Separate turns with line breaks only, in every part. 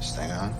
This thing on?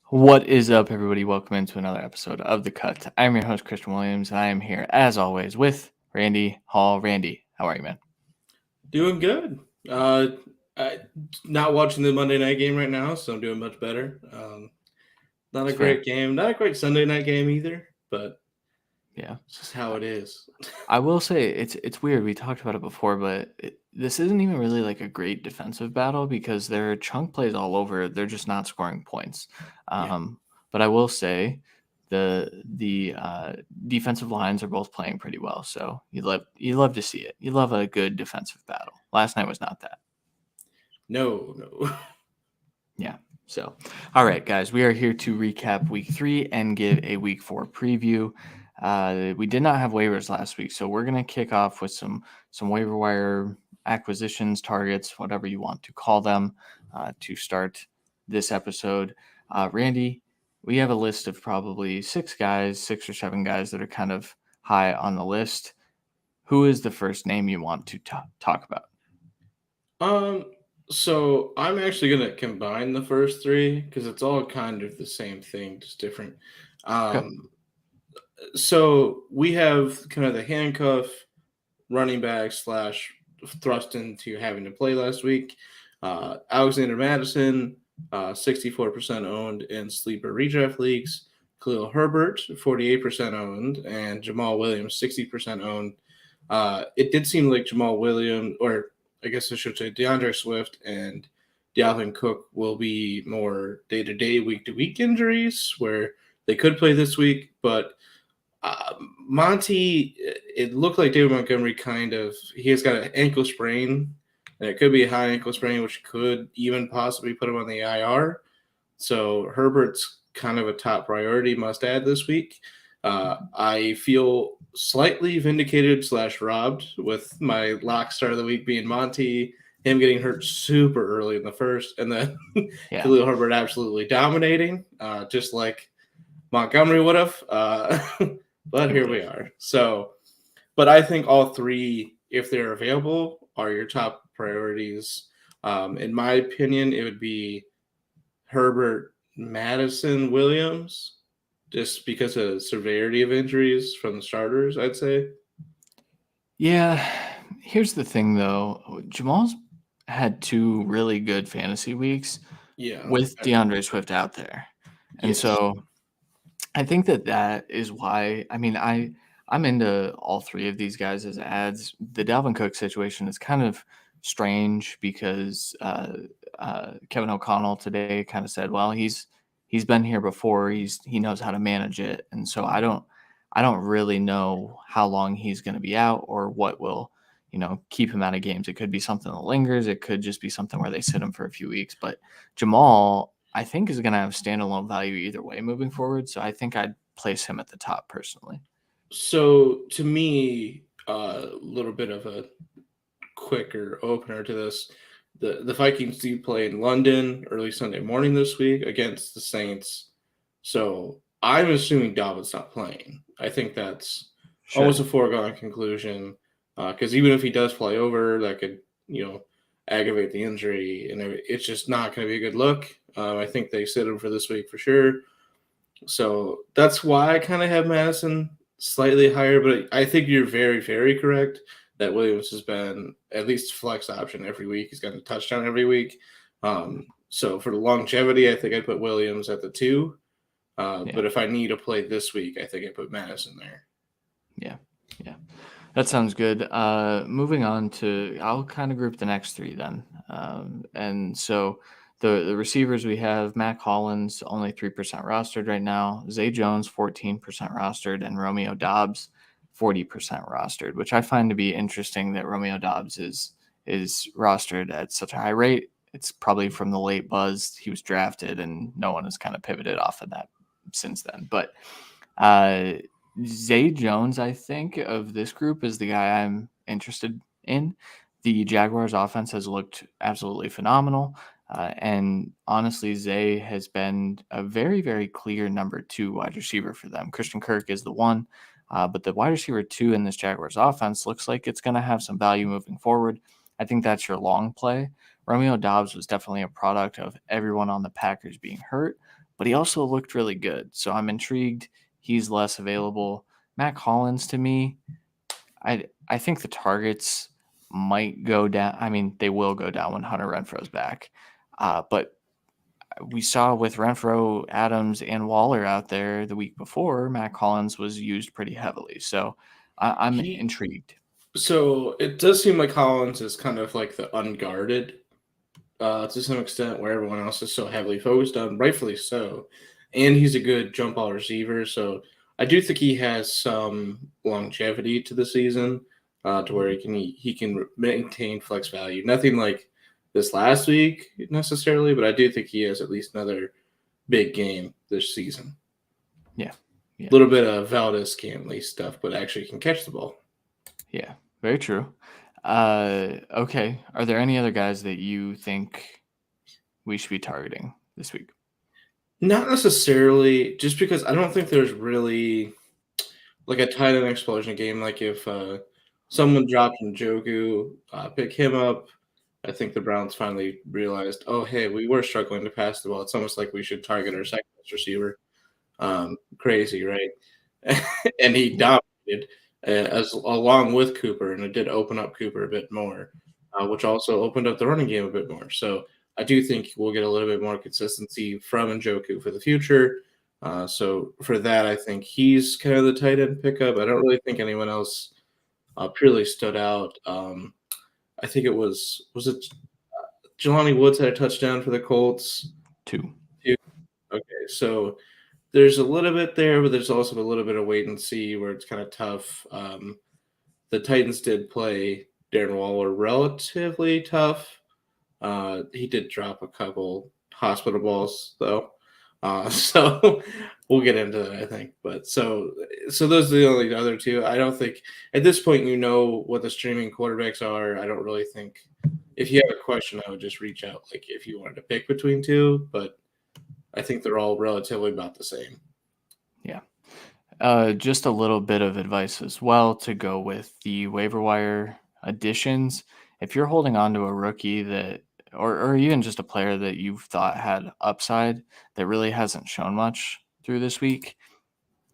What is up, everybody? Welcome into another episode of The Cut. I'm your host, Christian Williams, and I am here, as always, with Randy Hall. Randy, how are you, man?
Doing good. Not watching the Monday night game right now, so I'm doing much better. Not a great game. Not a great Sunday night game either, but
yeah,
it's just how it is.
I will say it's weird. We talked about it before, but this isn't even really like a great defensive battle because there are chunk plays all over. They're just not scoring points. But I will say the defensive lines are both playing pretty well. So you love to see it. You love a good defensive battle. Last night was not that.
No.
Yeah. So, all right, guys, we are here to recap week 3 and give a week 4 preview. We did not have waivers last week, so we're going to kick off with some waiver wire acquisitions, targets, whatever you want to call them, to start this episode. Randy, we have a list of probably 6 or 7 guys that are kind of high on the list. Who is the first name you want to talk about?
So I'm actually going to combine the first 3 because it's all kind of the same thing, just different.
Okay.
So we have kind of the handcuff running back / thrust into having to play last week. Alexander Madison, 64% owned in sleeper redraft leagues. Khalil Herbert, 48% owned, and Jamal Williams, 60% owned. It did seem like Jamal Williams, or I guess I should say DeAndre Swift and Dalvin Cook will be more day-to-day, week-to-week injuries where they could play this week, but Monty, it looked like David Montgomery he has got an ankle sprain, and it could be a high ankle sprain, which could even possibly put him on the IR. So Herbert's kind of a top priority must add this week. I feel slightly vindicated / robbed with my lock start of the week being Monty, him getting hurt super early in the first, and then Khalil Herbert absolutely dominating, just like Montgomery would have. But here we are. So, but I think all 3, if they're available, are your top priorities. In my opinion, it would be Herbert, Madison, Williams, just because of severity of injuries from the starters, I'd say.
Yeah. Here's the thing, though. Jamal's had 2 really good fantasy weeks with DeAndre Swift out there. And so I think that is why. I mean, I'm into all 3 of these guys as ads. The Dalvin Cook situation is kind of strange because Kevin O'Connell today kind of said, well, he's been here before. He knows how to manage it, and so I don't really know how long he's going to be out or what will keep him out of games. It could be something that lingers. It could just be something where they sit him for a few weeks. But Jamal, I think, is going to have standalone value either way moving forward. So I think I'd place him at the top personally.
So to me, a little bit of a quicker opener to this. The Vikings do play in London early Sunday morning this week against the Saints. So I'm assuming Dalvin's not playing. I think that's almost a foregone conclusion because even if he does fly over, that could, aggravate the injury, and it's just not going to be a good look. I think they sit him for this week for sure. So that's why I kind of have Madison slightly higher, but I think you're very, very correct that Williams has been at least flex option every week. He's got a touchdown every week. So for the longevity, I think I'd put Williams at the 2. But if I need to play this week, I think I put Madison there.
Yeah. That sounds good. Moving on to, I'll kind of group the next 3 then. And so The receivers we have Mac Hollins only 3% rostered right now, Zay Jones 14% rostered, and Romeo Doubs 40% rostered, which I find to be interesting that Romeo Doubs is rostered at such a high rate. It's probably from the late buzz. He was drafted, and no one has kind of pivoted off of that since then. But Zay Jones, I think, of this group is the guy I'm interested in. The Jaguars offense has looked absolutely phenomenal. And honestly, Zay has been a very, very clear number 2 wide receiver for them. Christian Kirk is the one, but the wide receiver 2 in this Jaguars offense looks like it's going to have some value moving forward. I think that's your long play. Romeo Doubs was definitely a product of everyone on the Packers being hurt, but he also looked really good. So I'm intrigued. He's less available. Mac Hollins, to me, I think the targets might go down. I mean, they will go down when Hunter Renfro's back. But we saw with Renfro, Adams, and Waller out there the week before, Mac Hollins was used pretty heavily. So I'm intrigued.
So it does seem like Hollins is kind of like the unguarded to some extent, where everyone else is so heavily focused on, rightfully so. And he's a good jump ball receiver. So I do think he has some longevity to the season to where he can maintain flex value. Nothing like this last week necessarily, but I do think he has at least another big game this season.
Yeah.
A little bit of Valdez-Scantling stuff, but actually can catch the ball.
Yeah, very true. Okay. Are there any other guys that you think we should be targeting this week?
Not necessarily, just because I don't think there's really like a tight end explosion game. Like if someone dropped Njoku, pick him up. I think the Browns finally realized, oh, hey, we were struggling to pass the ball. It's almost like we should target our second best receiver. Crazy, right? And he dominated along with Cooper, and it did open up Cooper a bit more, which also opened up the running game a bit more. So I do think we'll get a little bit more consistency from Njoku for the future. So for that, I think he's kind of the tight end pickup. I don't really think anyone else purely stood out. I think it was it Jelani Woods had a touchdown for the Colts?
2.
Okay, so there's a little bit there, but there's also a little bit of wait and see where it's kind of tough. The Titans did play Darren Waller relatively tough. He did drop a couple hospital balls though. So we'll get into that, I think. But so those are the only other two. I don't think at this point you know what the streaming quarterbacks are. I don't really think if you have a question, I would just reach out like if you wanted to pick between two, but I think they're all relatively about the same.
Yeah. Just a little bit of advice as well to go with the waiver wire additions. If you're holding on to a rookie that or even just a player that you've thought had upside that really hasn't shown much through this week,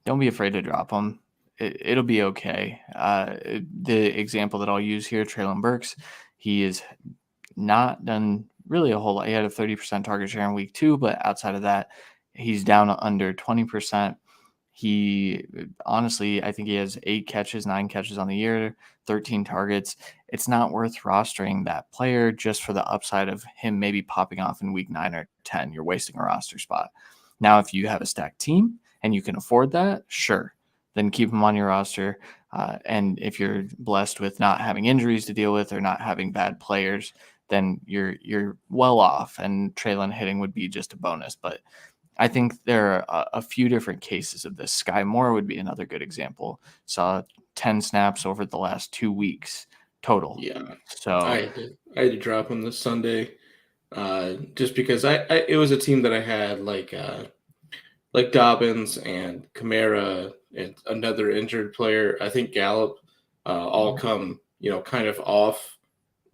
don't be afraid to drop them. It'll be okay. The example that I'll use here, Treylon Burks, he is not done really a whole lot. He had a 30% target share in week 2, but outside of that, he's down under 20%. He honestly, I think he has 9 catches on the year, 13 targets. It's not worth rostering that player just for the upside of him maybe popping off in week 9 or 10. You're wasting a roster spot. Now, if you have a stacked team and you can afford that, sure, then keep him on your roster. And if you're blessed with not having injuries to deal with or not having bad players, then you're well off. And Treylon hitting would be just a bonus, but I think there are a few different cases of this. Sky Moore would be another good example. Saw 10 snaps over the last 2 weeks total.
Yeah.
So
I had to drop him this Sunday just because it was a team that I had like Dobbins and Kamara and another injured player. I think Gallup all come, kind of off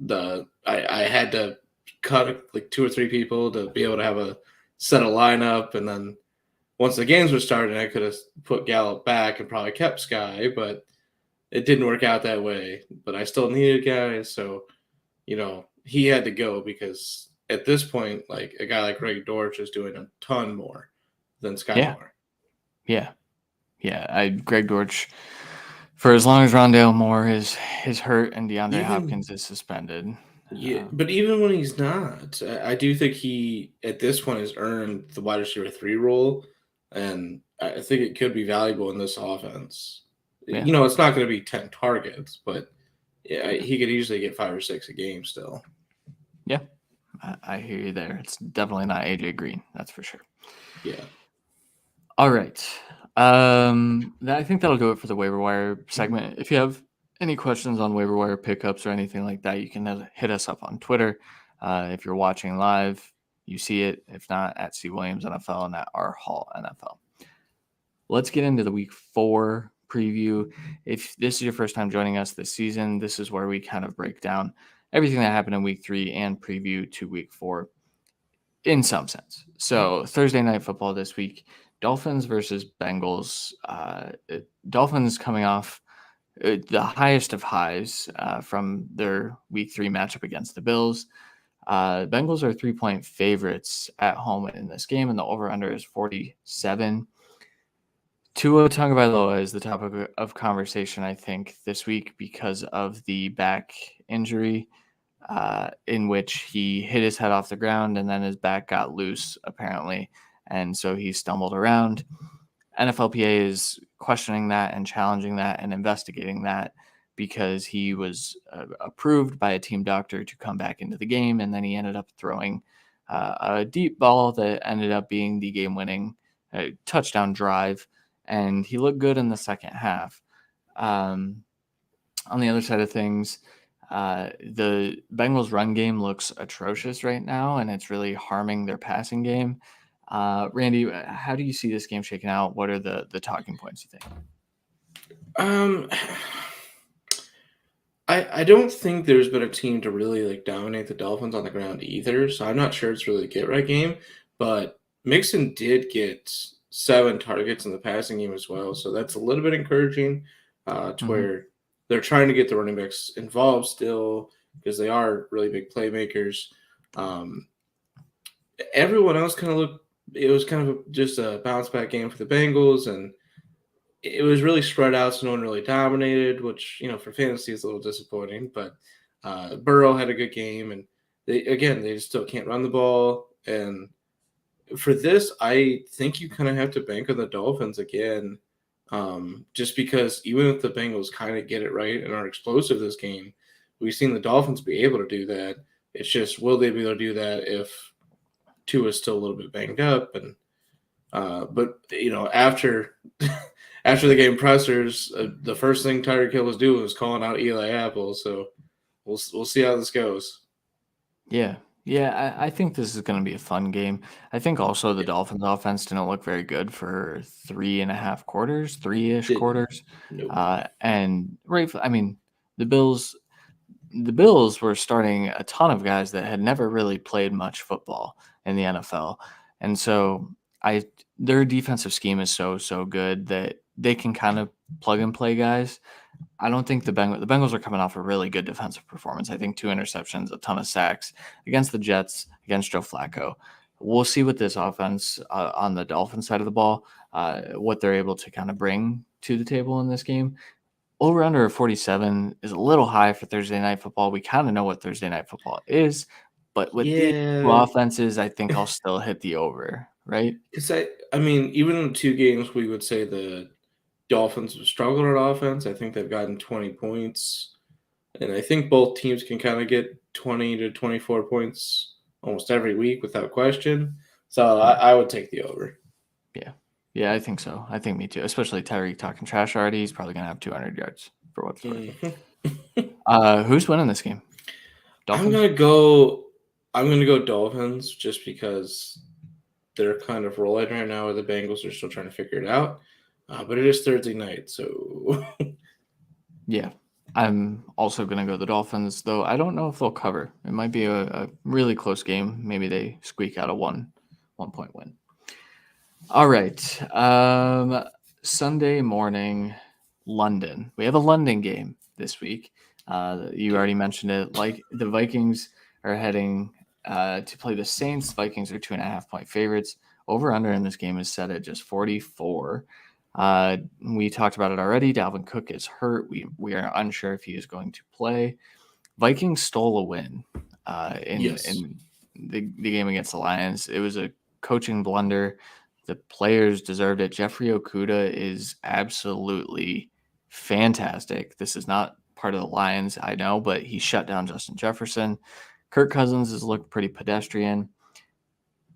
I had to cut like 2 or 3 people to be able to have a set a lineup, and then once the games were starting, I could have put Gallup back and probably kept Sky, but it didn't work out that way. But I still needed guys, so he had to go because at this point, like a guy like Greg Dortch is doing a ton more than Sky Moore.
Yeah. Greg Dortch, for as long as Rondale Moore is hurt and DeAndre Hopkins is suspended.
Yeah, but even when he's not, I do think he, at this point, has earned the wide receiver 3 role, and I think it could be valuable in this offense.
Yeah.
It's not going to be 10 targets, but yeah, he could easily get 5 or 6 a game still.
Yeah, I hear you there. It's definitely not AJ Green, that's for sure.
Yeah.
All right. I think that'll do it for the waiver wire segment. If you have any questions on waiver wire pickups or anything like that, you can hit us up on Twitter. If you're watching live, you see it. If not, at C Williams NFL and at R Hall NFL. Let's get into the week 4 preview. If this is your first time joining us this season, this is where we kind of break down everything that happened in week 3 and preview to week 4 in some sense. So Thursday night football this week, Dolphins versus Bengals. Dolphins coming off the highest of highs from their week 3 matchup against the Bills. Bengals are 3-point favorites at home in this game, and the over-under is 47. Tua Tagovailoa is the topic of conversation, I think, this week because of the back injury in which he hit his head off the ground and then his back got loose, apparently. And so he stumbled around. NFLPA is questioning that and challenging that and investigating that because he was approved by a team doctor to come back into the game. And then he ended up throwing a deep ball that ended up being the game-winning touchdown drive. And he looked good in the second half. On the other side of things, the Bengals run game looks atrocious right now, and it's really harming their passing game. Randy, how do you see this game shaking out? What are the talking points you think?
I don't think there's been a team to really dominate the Dolphins on the ground either, so I'm not sure it's really a get-right game, but Mixon did get 7 targets in the passing game as well, so that's a little bit encouraging to where they're trying to get the running backs involved still because they are really big playmakers. Everyone else kind of looked – it was kind of just a bounce-back game for the Bengals, and it was really spread out, so no one really dominated, which, for fantasy is a little disappointing. But Burrow had a good game, and they still can't run the ball. And for this, I think you kind of have to bank on the Dolphins again, just because even if the Bengals kind of get it right and are explosive this game, we've seen the Dolphins be able to do that. It's just, will they be able to do that if Tua is still a little bit banged up? And but after after the game pressers, the first thing Tyreek Hill was doing was calling out Eli Apple. So we'll see how this goes.
Yeah, I think this is going to be a fun game. I think also the Dolphins offense didn't look very good for 3.5 quarters, 3-ish quarters.
Nope.
And the Bills were starting a ton of guys that had never really played much football in the NFL. And so their defensive scheme is so good that they can kind of plug and play guys. I don't think the Bengals are coming off a really good defensive performance. I think 2 interceptions, a ton of sacks against the Jets, against Joe Flacco. We'll see what this offense on the Dolphins side of the ball, what they're able to kind of bring to the table in this game. Over under 47 is a little high for Thursday night football. We kind of know what Thursday night football is, but with these 2 offenses, I think I'll still hit the over, right?
Because even in 2 games, we would say the Dolphins have struggled at offense. I think they've gotten 20 points, and I think both teams can kind of get 20 to 24 points almost every week without question. So I would take the over.
Yeah, I think so. I think me too, especially Tyreek talking trash already. He's probably going to have 200 yards for what's worth. Who's winning this game?
Dolphins? I'm going to go Dolphins just because they're kind of rolling right now, where the Bengals are still trying to figure it out. But it is Thursday night, so
yeah, I'm also going to go the Dolphins, though I don't know if they'll cover. It might be a really close game. Maybe they squeak out a 1-point win. All right. Sunday morning, London. We have a London game this week. You already mentioned it. Like the Vikings are heading to play the Saints. Vikings are 2.5-point favorites. Over under in this game is set at just 44. We talked about it already. Dalvin Cook is hurt. We are unsure if he is going to play. Vikings stole a win in the game against the Lions. It was a coaching blunder. The players deserved it. Jeffrey Okudah is absolutely fantastic. This is not part of the Lions, I know, but he shut down Justin Jefferson. Kirk Cousins has looked pretty pedestrian.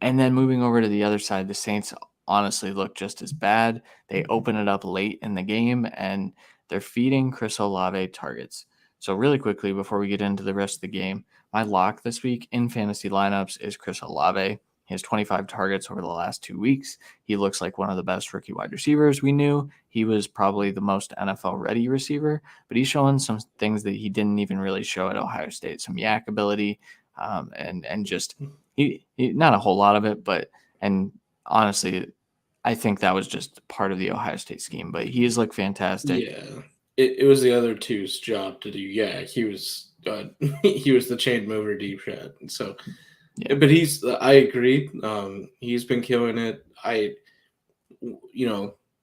And then moving over to the other side, the Saints honestly look just as bad. They open it up late in the game, and they're feeding Chris Olave targets. So really quickly, before we get into the rest of the game, my lock this week in fantasy lineups is Chris Olave. He has 25 targets over the last 2 weeks. He looks like one of the best rookie wide receivers we knew. He was probably the most NFL-ready receiver, but he's showing some things that he didn't even really show at Ohio State, some yak ability, and just he not a whole lot of it, and honestly, I think that was just part of the Ohio State scheme, but he has looked fantastic.
Yeah, it was the other two's job to do. Yeah, he was he was the chain mover deep shot. So, but I agree. He's been killing it.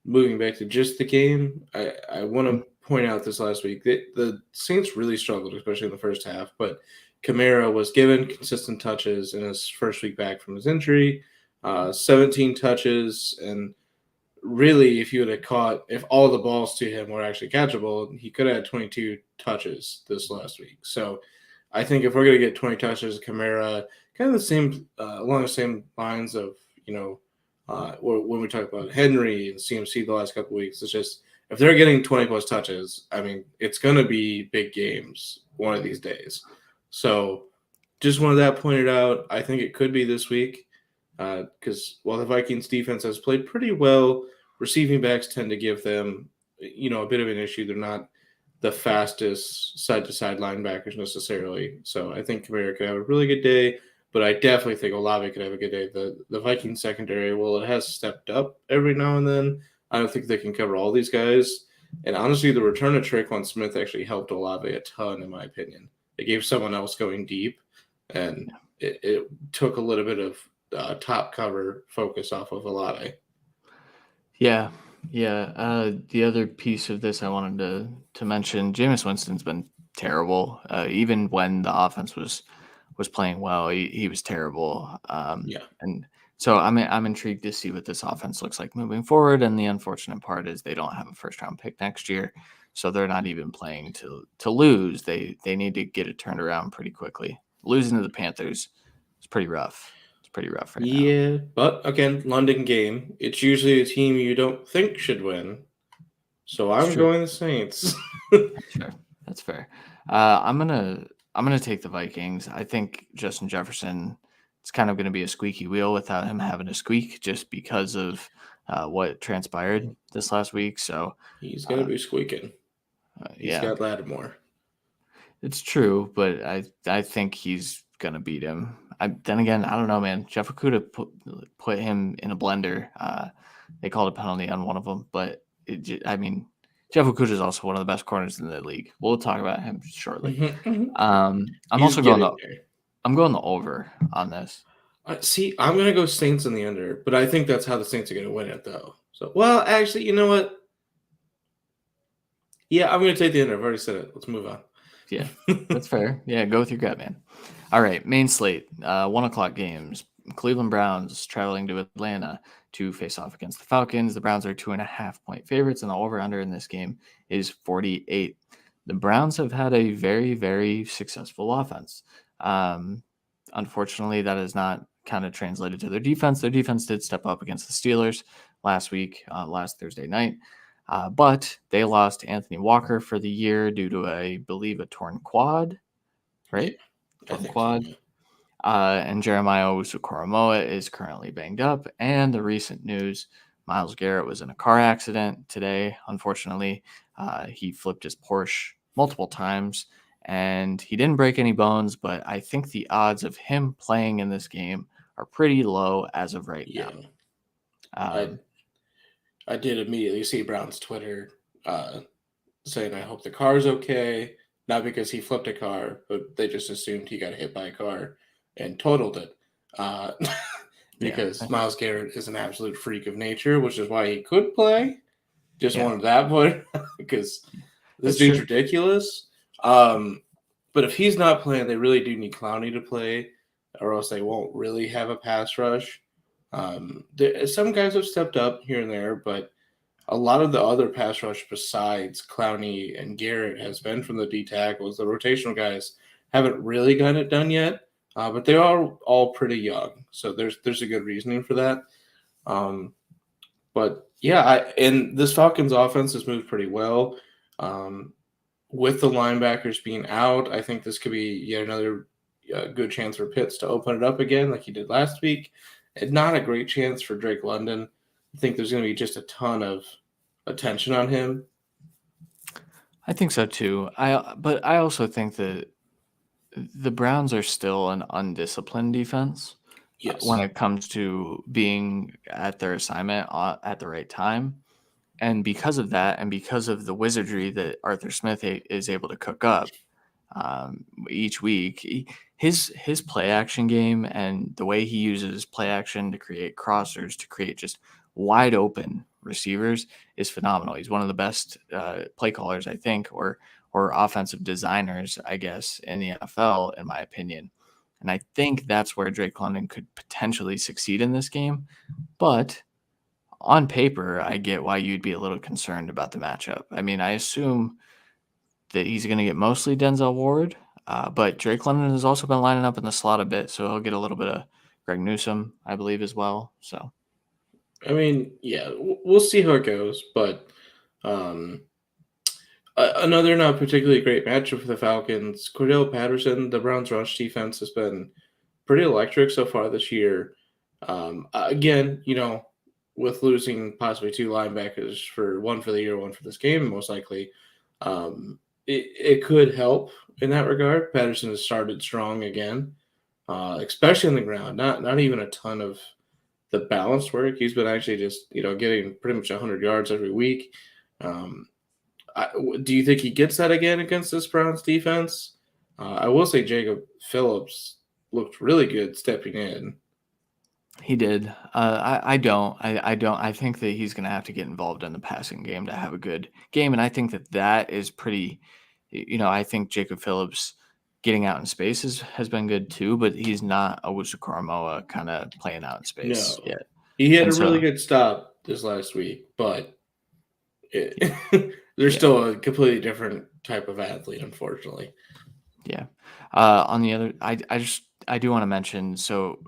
Moving back to just the game, I want to point out this last week that the Saints really struggled, especially in the first half, but Kamara was given consistent touches in his first week back from his injury, 17 touches, and really, if all the balls to him were actually catchable, he could have had 22 touches this last week. So I think if we're going to get 20 touches, Kamara, kind of the same, along the same lines of, when we talk about Henry and CMC the last couple of weeks, it's just, if they're getting 20 plus touches, I mean, it's going to be big games one of these days. So just wanted that pointed out. I think it could be this week because while the Vikings defense has played pretty well, receiving backs tend to give them, a bit of an issue. They're not the fastest side-to-side linebackers necessarily. So I think Kamara could have a really good day, but I definitely think Olave could have a good day. The Vikings secondary, well, it has stepped up every now and then. I don't think they can cover all these guys. And honestly, the return of Traquan Smith actually helped Olave a ton, in my opinion. It gave someone else going deep, and it took a little bit of top cover focus off of Olave.
Yeah. The other piece of this I wanted to mention, Jameis Winston's been terrible. Even when the offense was playing well, he was terrible. And so I'm intrigued to see what this offense looks like moving forward. And the unfortunate part is they don't have a first round pick next year, so they're not even playing to lose. They need to get it turned around pretty quickly. Losing to the Panthers is pretty rough. It's pretty rough right now.
Yeah, but again, London game. It's usually a team you don't think should win. So I'm going the Saints.
That's fair. I'm gonna take the Vikings. I think Justin Jefferson, it's kind of going to be a squeaky wheel without him having a squeak, just because of what transpired this last week. So
he's going to be squeaking. He's got Lattimore.
It's true, but I think he's going to beat him. Then again, I don't know, man. Jeff Okudah put him in a blender. They called a penalty on one of them, but Jeff Okudah is also one of the best corners in the league. We'll talk about him shortly. I'm going the over on this.
See, I'm going to go Saints in the under, but I think that's how the Saints are going to win it, though. So, well, actually, you know what? Yeah, I'm going to take the under. I've already said it. Let's move on.
Yeah, that's fair. Yeah, go with your gut, man. All right, main slate, 1:00 games. Cleveland Browns traveling to Atlanta to face off against the Falcons. The Browns are 2.5-point favorites, and the over-under in this game is 48. The Browns have had a very, very successful offense. Unfortunately, that has not kind of translated to their defense. Their defense did step up against the Steelers last Thursday night, but they lost Anthony Walker for the year due to, I believe, a torn quad, right? Torn quad. So, and Jeremiah Owusu-Koramoah is currently banged up. And the recent news, Myles Garrett was in a car accident today. Unfortunately, he flipped his Porsche multiple times, and he didn't break any bones, but I think the odds of him playing in this game are pretty low as of right now.
I did immediately see Brown's Twitter saying, I hope the car's okay. Not because he flipped a car, but they just assumed he got hit by a car and totaled it. Because Myles Garrett is an absolute freak of nature, which is why he could play. Just wanted that point because this dude's ridiculous. But But if he's not playing, they really do need Clowney to play, or else they won't really have a pass rush. Some guys have stepped up here and there, but a lot of the other pass rush besides Clowney and Garrett has been from the D tackles. The rotational guys haven't really gotten it done yet, but they are all pretty young. So there's a good reasoning for that. But yeah, and this Falcons offense has moved pretty well. With the linebackers being out, I think this could be yet another good chance for Pitts to open it up again like he did last week. And not a great chance for Drake London. I think there's going to be just a ton of attention on him.
I think so too. But I also think that the Browns are still an undisciplined defense when it comes to being at their assignment at the right time. And because of that, and because of the wizardry that Arthur Smith is able to cook up each week, his play action game and the way he uses play action to create crossers, to create just wide open receivers is phenomenal. He's one of the best play callers, I think, or offensive designers, I guess, in the NFL, in my opinion. And I think that's where Drake London could potentially succeed in this game. But on paper, I get why you'd be a little concerned about the matchup. I mean, I assume that he's going to get mostly Denzel Ward, but Drake London has also been lining up in the slot a bit, so he'll get a little bit of Greg Newsome, I believe, as well. So,
I mean, yeah, we'll see how it goes, but another not particularly great matchup for the Falcons. Cordell Patterson, the Browns' rush defense has been pretty electric so far this year. Again, with losing possibly two linebackers, one for the year, one for this game, most likely, it could help in that regard. Patterson has started strong again, especially on the ground. Not even a ton of the balanced work. He's been actually just getting pretty much 100 yards every week. Do you think he gets that again against this Browns defense? I will say Jacob Phillips looked really good stepping in.
He did. I don't. I think that he's going to have to get involved in the passing game to have a good game, and I think that is pretty. I think Jacob Phillips getting out in space has been good too, but he's not a Owusu-Koramoah kind of playing out in space yet.
He had a really good stop this last week, but they're still a completely different type of athlete, unfortunately.
Yeah. On the other, I do want to mention, so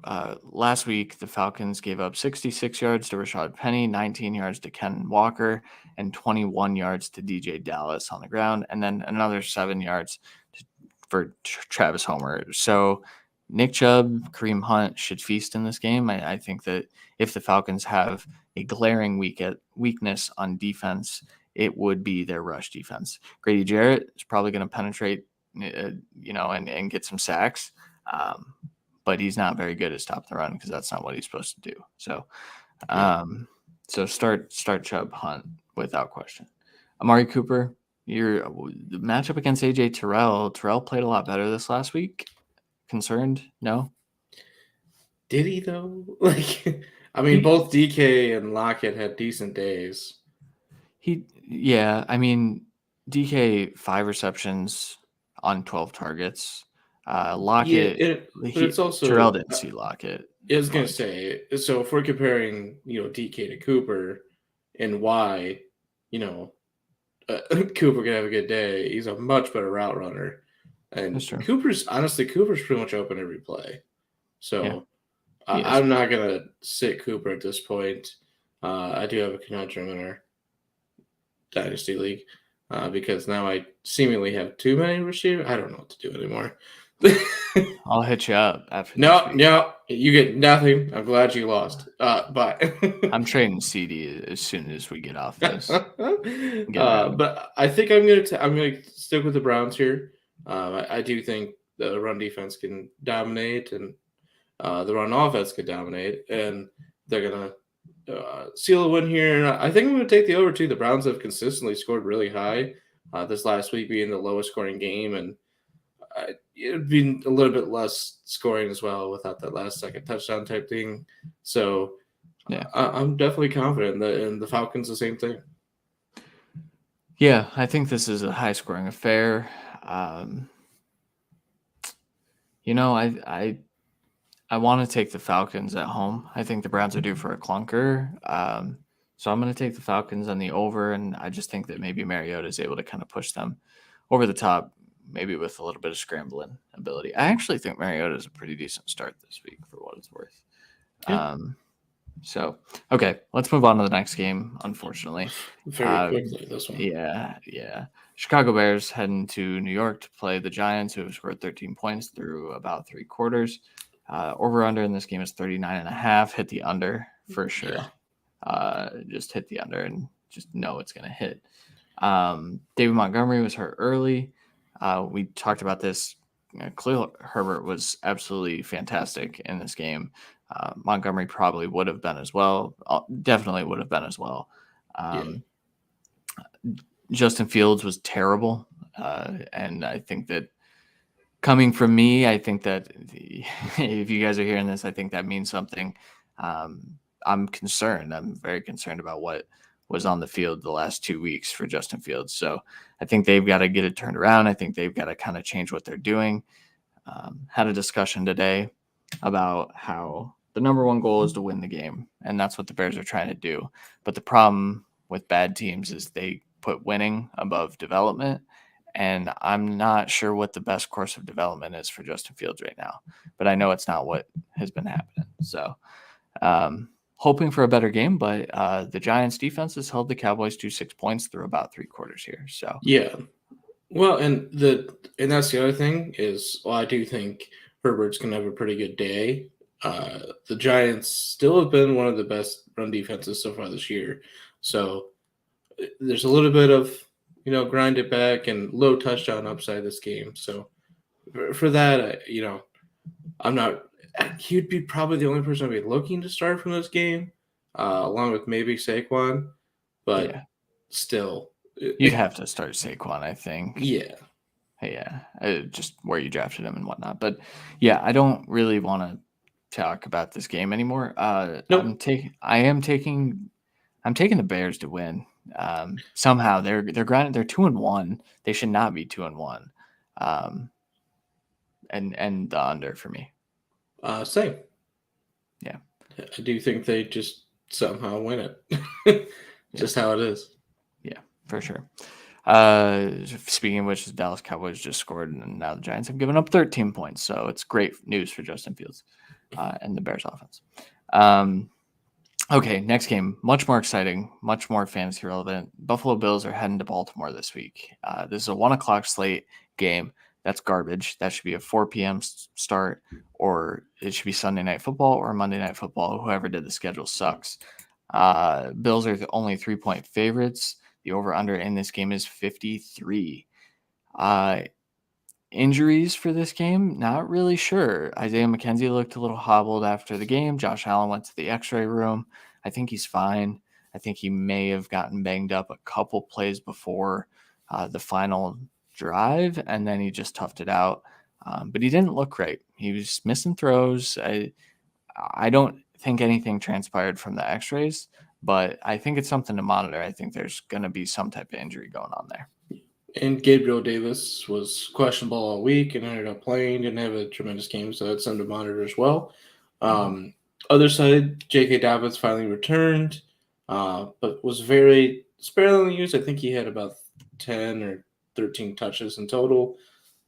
last week the Falcons gave up 66 yards to Rashad Penny, 19 yards to Ken Walker, and 21 yards to DJ Dallas on the ground, and then another 7 yards for Travis Homer. So Nick Chubb, Kareem Hunt should feast in this game. I think that if the Falcons have a glaring weakness on defense, it would be their rush defense. Grady Jarrett is probably going to penetrate, and get some sacks. But he's not very good at stop the run because that's not what he's supposed to do. So, so start Chubb, Hunt without question. Amari Cooper, the matchup against AJ Terrell. Terrell played a lot better this last week. Concerned? No.
Did he though? Both DK and Lockett had decent days.
DK 5 receptions on 12 targets. Lockett, but it's also Terrell didn't see Lockett.
I was going to say, so if we're comparing, DK to Cooper and why, Cooper can have a good day. He's a much better route runner, and Cooper's pretty much open every play. So I'm not going to sit Cooper at this point. I do have a conundrum in our Dynasty League because now I seemingly have too many receivers. I don't know what to do anymore.
I'll hit you up after.
No, you get nothing. I'm glad you lost. But
I'm trading CD as soon as we get off this.
But I think I'm gonna stick with the Browns here. I do think the run defense can dominate, and the run offense can dominate, and they're gonna seal a win here. And I think I'm gonna take the over too. The Browns have consistently scored really high. This last week being the lowest scoring game, and it would be a little bit less scoring as well without that last second touchdown type thing. So I'm definitely confident that in the Falcons, the same thing.
Yeah, I think this is a high scoring affair. I want to take the Falcons at home. I think the Browns are due for a clunker. So I'm going to take the Falcons on the over, and I just think that maybe Mariota is able to kind of push them over the top, maybe with a little bit of scrambling ability. I actually think Mariota is a pretty decent start this week for what it's worth.
Yeah.
So, okay, let's move on to the next game, unfortunately.
Very quickly, this one.
Yeah. Chicago Bears heading to New York to play the Giants, who have scored 13 points through about 3 quarters. Over-under in this game is 39.5. Hit the under for sure. Yeah. Just hit the under and just know it's going to hit. David Montgomery was hurt early. We talked about this. Khalil Herbert was absolutely fantastic in this game. Montgomery probably would have been as well. Definitely would have been as well. Justin Fields was terrible. And I think that coming from me, I think that if you guys are hearing this, I think that means something. I'm concerned. I'm very concerned about what was on the field the last 2 weeks for Justin Fields. So I think they've got to get it turned around. I think they've got to kind of change what they're doing. Had a discussion today about how the number one goal is to win the game, and that's what the Bears are trying to do. But the problem with bad teams is they put winning above development, and I'm not sure what the best course of development is for Justin Fields right now. But I know it's not what has been happening. So hoping for a better game, but the Giants defense has held the Cowboys to 6 points through about 3 quarters here. So
yeah. Well, and that's the other thing is, I do think Herbert's going to have a pretty good day. The Giants still have been one of the best run defenses so far this year. So there's a little bit of, grind it back and low touchdown upside this game. So for that, I'm not – he'd be probably the only person I'd be looking to start from this game, along with maybe Saquon. But still –
you'd have to start Saquon, I think.
Yeah.
Just where you drafted him and whatnot. But, I don't really want to talk about this game anymore.
Nope.
I'm taking the Bears to win. Somehow they're granted they're 2-1. They should not be 2-1. And the under for me.
Same.
Yeah.
I do think they just somehow win it. Just how it is.
Yeah, for sure. Speaking of which, the Dallas Cowboys just scored, and now the Giants have given up 13 points. So it's great news for Justin Fields and the Bears offense. Okay, next game, much more exciting, much more fantasy relevant. Buffalo Bills are heading to Baltimore this week. This is a 1:00 slate game. That's garbage. That should be a 4 p.m. start, or it should be Sunday Night Football or Monday Night Football. Whoever did the schedule sucks. Bills are the only 3-point favorites. The over-under in this game is 53. Injuries for this game, not really sure. Isaiah McKenzie looked a little hobbled after the game. Josh Allen went to the x-ray room. I think he's fine. I think he may have gotten banged up a couple plays before the final drive, and then he just toughed it out. But he didn't look great. He was missing throws. I don't think anything transpired from the x-rays, but I think it's something to monitor. I think there's going to be some type of injury going on there.
And Gabriel Davis was questionable all week and ended up playing. Didn't have a tremendous game, so that's something to monitor as well. Other side, J.K. Dobbins finally returned, but was very sparingly used. I think he had about 10 or 13 touches in total.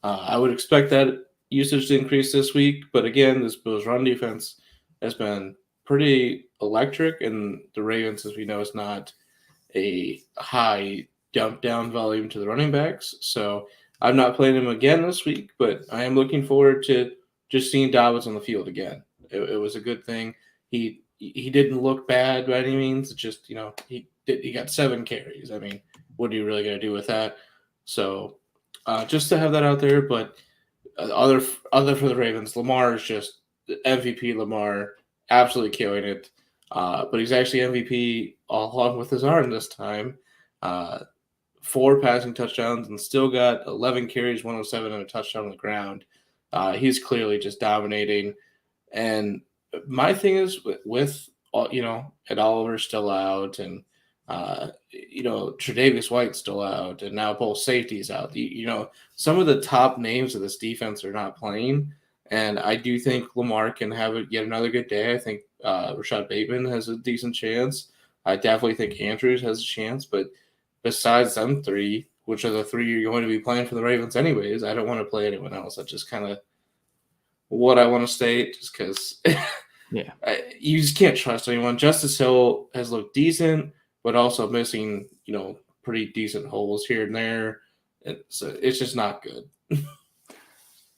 I would expect that usage to increase this week, but again, this Bills run defense has been pretty electric, and the Ravens, as we know, is not a high dump down volume to the running backs. So I'm not playing him again this week, but I am looking forward to just seeing Dobbins on the field again. It was a good thing. He didn't look bad by any means. It's just, he got 7 carries. I mean, what are you really going to do with that? So just to have that out there, but other for the Ravens, Lamar is just MVP. Lamar absolutely killing it. But he's actually MVP along with his arm this time. 4 passing touchdowns and still got 11 carries, 107, and a touchdown on the ground. He's clearly just dominating. And my thing is with Ed Oliver still out, and Tre'Davious White's still out, and now both safeties out. Some of the top names of this defense are not playing, And I do think Lamar can have yet another good day. I think Rashad Bateman has a decent chance. I definitely think Andrews has a chance. But besides them three, which are the three you're going to be playing for the Ravens anyways, I don't want to play anyone else. That's just kind of what I want to state, just because
Yeah.
You just can't trust anyone. Justice Hill has looked decent, but also missing, pretty decent holes here and there. So it's just not good.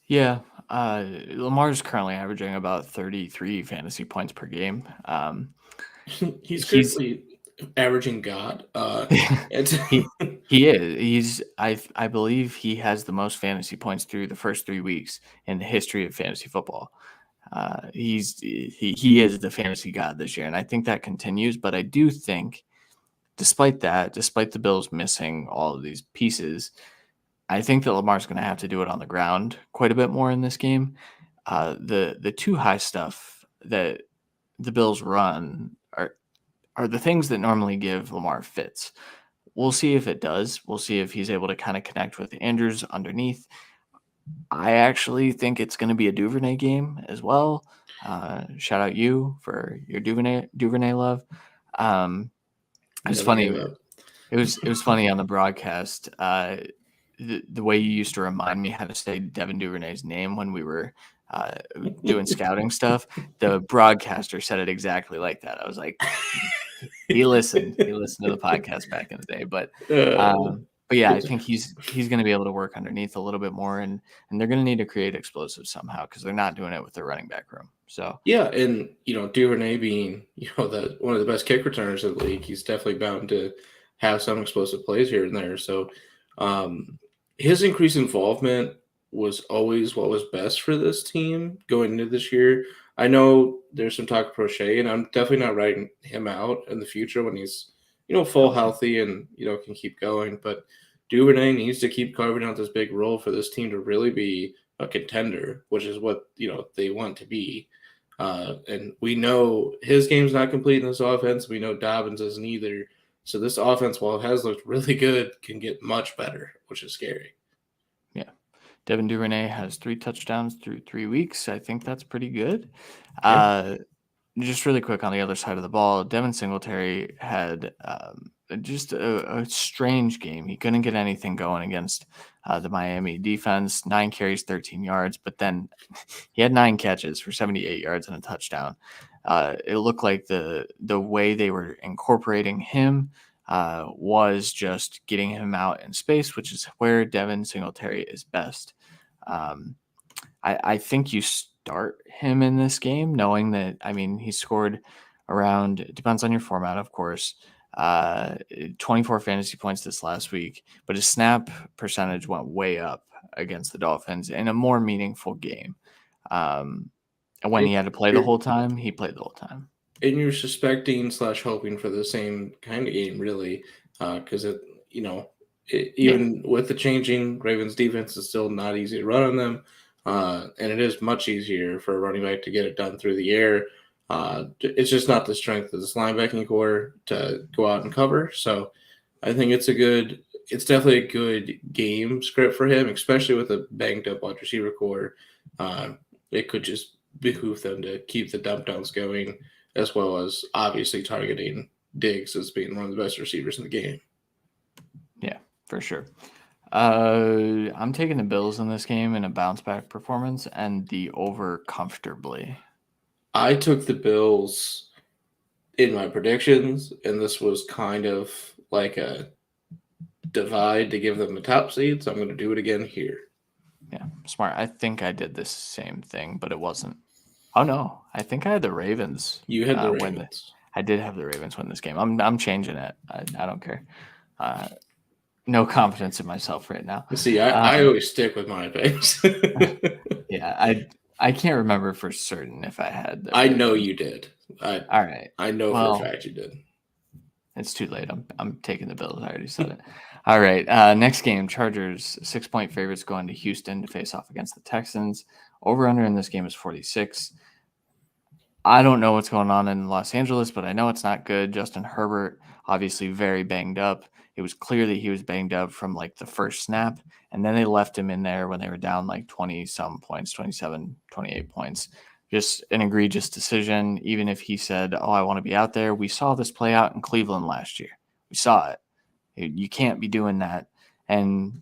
Yeah. Lamar's currently averaging about 33 fantasy points per game.
He's currently averaging God.
He is. I believe he has the most fantasy points through the first 3 weeks in the history of fantasy football. He is the fantasy god this year, and I think that continues. But I do think, despite the Bills missing all of these pieces, I think that Lamar's going to have to do it on the ground quite a bit more in this game. The too high stuff that the Bills run are the things that normally give Lamar fits. We'll see if it does. We'll see if he's able to kind of connect with Andrews underneath. I actually think it's going to be a Duvernay game as well. Shout out you for your Duvernay love. It's funny. It was funny on the broadcast. The way you used to remind me how to say Devin Duvernay's name when we were doing scouting stuff, the broadcaster said it exactly like that. I was like, he listened to the podcast back in the day, but yeah, I think he's going to be able to work underneath a little bit more, and they're going to need to create explosives somehow because they're not doing it with their running back room. So
yeah, and Duvernay being one of the best kick returners in the league, he's definitely bound to have some explosive plays here and there. So his increased involvement was always what was best for this team going into this year. I know there's some talk of Prochet, and I'm definitely not writing him out in the future when he's full healthy and can keep going. But Duvernay needs to keep carving out this big role for this team to really be a contender, which is what they want to be. And we know his game's not complete in this offense. We know Dobbins isn't either. So this offense, while it has looked really good, can get much better, which is scary.
Yeah. Devin Duvernay has 3 touchdowns through 3 weeks. I think that's pretty good. Yeah. Just really quick on the other side of the ball, Devin Singletary had just a strange game. He couldn't get anything going against the Miami defense. 9 carries, 13 yards, but then he had 9 catches for 78 yards and a touchdown. It looked like the way they were incorporating him was just getting him out in space, which is where Devin Singletary is best. I think you start him in this game, knowing that, he scored around, it depends on your format, of course, 24 fantasy points this last week, but his snap percentage went way up against the Dolphins in a more meaningful game. And when he had to play the whole time, he played the whole time.
And you're suspecting / hoping for the same kind of game, really, because even with the changing Ravens defense, is still not easy to run on them. And it is much easier for a running back to get it done through the air. It's just not the strength of this linebacking core to go out and cover. So I think it's definitely a good game script for him, especially with a banged up wide receiver core. It could just behoove them to keep the dump downs going, as well as obviously targeting Diggs as being one of the best receivers in the game.
Yeah, for sure. I'm taking the Bills in this game in a bounce back performance and the over comfortably.
I took the Bills in my predictions, and this was kind of like a divide to give them the top seed, so I'm going to do it again here.
Yeah, smart. I think I did this same thing, but it wasn't. Oh no, I think I had the Ravens.
You had the Ravens.
I did have the Ravens win this game. I'm changing it. I don't care. No confidence in myself right now.
See, I always stick with my picks.
Yeah, I can't remember for certain if I had.
I know you did.
All right.
I know for a fact you did.
It's too late. I'm taking the Bills. I already said it. All right. Next game, Chargers 6-point favorites going to Houston to face off against the Texans. Over/under in this game is 46. I don't know what's going on in Los Angeles, but I know it's not good. Justin Herbert obviously very banged up. It was clear that he was banged up from like the first snap, and then they left him in there when they were down like 20 some points, 27, 28 points. Just an egregious decision. Even if he said, "Oh, I want to be out there," we saw this play out in Cleveland last year. We saw it. You can't be doing that. And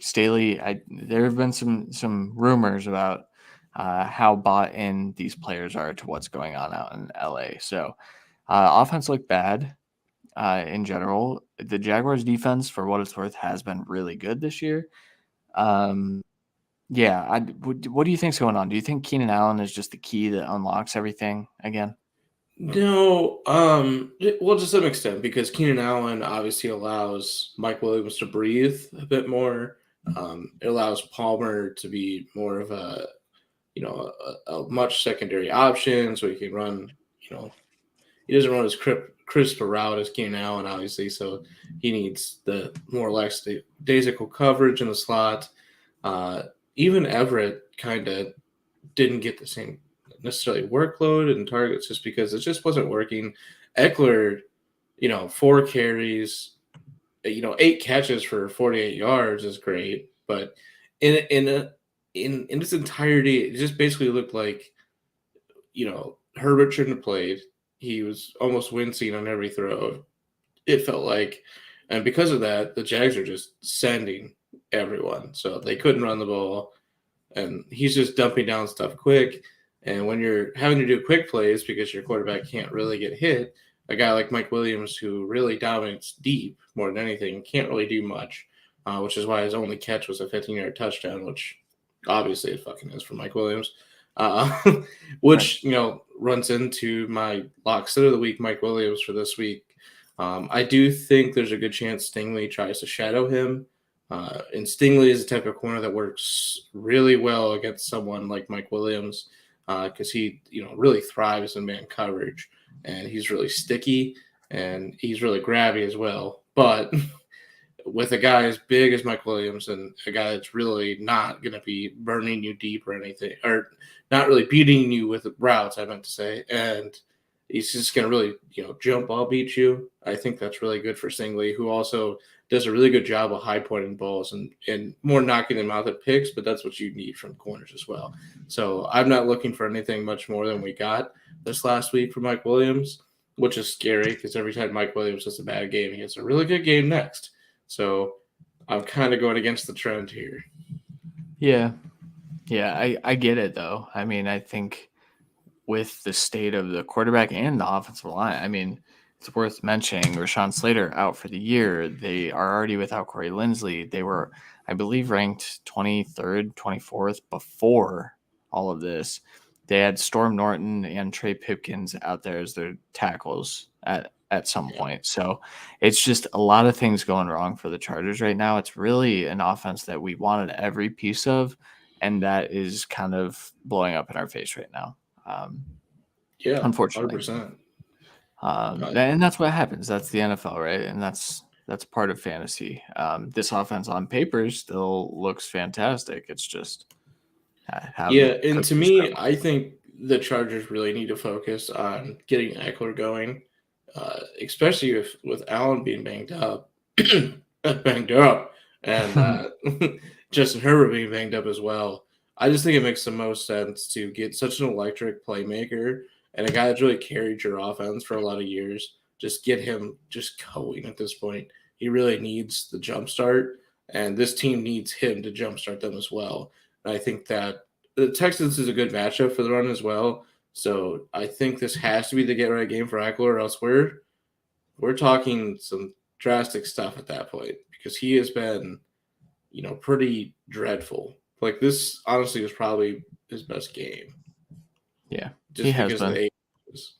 Staley, there have been some rumors about how bought in these players are to what's going on out in LA. So offense looked bad in general. The Jaguars defense, for what it's worth, has been really good this year. Yeah, what do you think's going on? Do you think Keenan Allen is just the key that unlocks everything again?
No, well, to some extent, because Keenan Allen obviously allows Mike Williams to breathe a bit more. It allows Palmer to be more of a, a much secondary option, so he can run. He doesn't run as crisp a route as Keenan Allen, obviously, so he needs the more lackadaisical coverage in the slot. Even Everett kind of didn't get the same necessarily workload and targets just because it just wasn't working. Eckler, 4 carries, 8 catches for 48 yards is great, but in its entirety, it just basically looked like, Herbert shouldn't have played. He was almost wincing on every throw, it felt like. And because of that, the Jags are just sending everyone. So they couldn't run the ball. And he's just dumping down stuff quick. And when you're having to do quick plays because your quarterback can't really get hit, a guy like Mike Williams, who really dominates deep more than anything, can't really do much, which is why his only catch was a 15-yard touchdown, which obviously it fucking is for Mike Williams, which, runs into my lock sit of the week, Mike Williams, for this week. I do think there's a good chance Stingley tries to shadow him. And Stingley is the type of corner that works really well against someone like Mike Williams because he, really thrives in man coverage, and he's really sticky and he's really grabby as well. But with a guy as big as Mike Williams and a guy that's really not going to be burning you deep or anything, or not really beating you with routes, I meant to say, and he's just going to really, jump ball beat you. I think that's really good for Stingley, who also does a really good job of high pointing balls and more knocking them out at picks, but that's what you need from corners as well. So I'm not looking for anything much more than we got this last week from Mike Williams, which is scary because every time Mike Williams has a bad game, he has a really good game next. So I'm kind of going against the trend here.
Yeah. Yeah, I get it, though. I mean, I think with the state of the quarterback and the offensive line, I mean, it's worth mentioning Rashawn Slater out for the year. They are already without Corey Linsley. They were, I believe, ranked 23rd, 24th before all of this. They had Storm Norton and Trey Pipkins out there as their tackles at some point. So it's just a lot of things going wrong for the Chargers right now. It's really an offense that we wanted every piece of, and that is kind of blowing up in our face right now. Unfortunately.
100%.
And that's what happens. That's the NFL, right? And that's part of fantasy. This offense on paper still looks fantastic. It's just
and to me, I think the Chargers really need to focus on getting Eckler going, especially with Allen being banged up, and Justin Herbert being banged up as well. I just think it makes the most sense to get such an electric playmaker and a guy that's really carried your offense for a lot of years. Just get him just going at this point. He really needs the jump start, and this team needs him to jumpstart them as well. And I think that the Texans is a good matchup for the run as well. So I think this has to be the get-right game for Eckler, or else we're talking some drastic stuff at that point because he has been, pretty dreadful. Like, this honestly was probably his best game.
Yeah,
just because of the ages.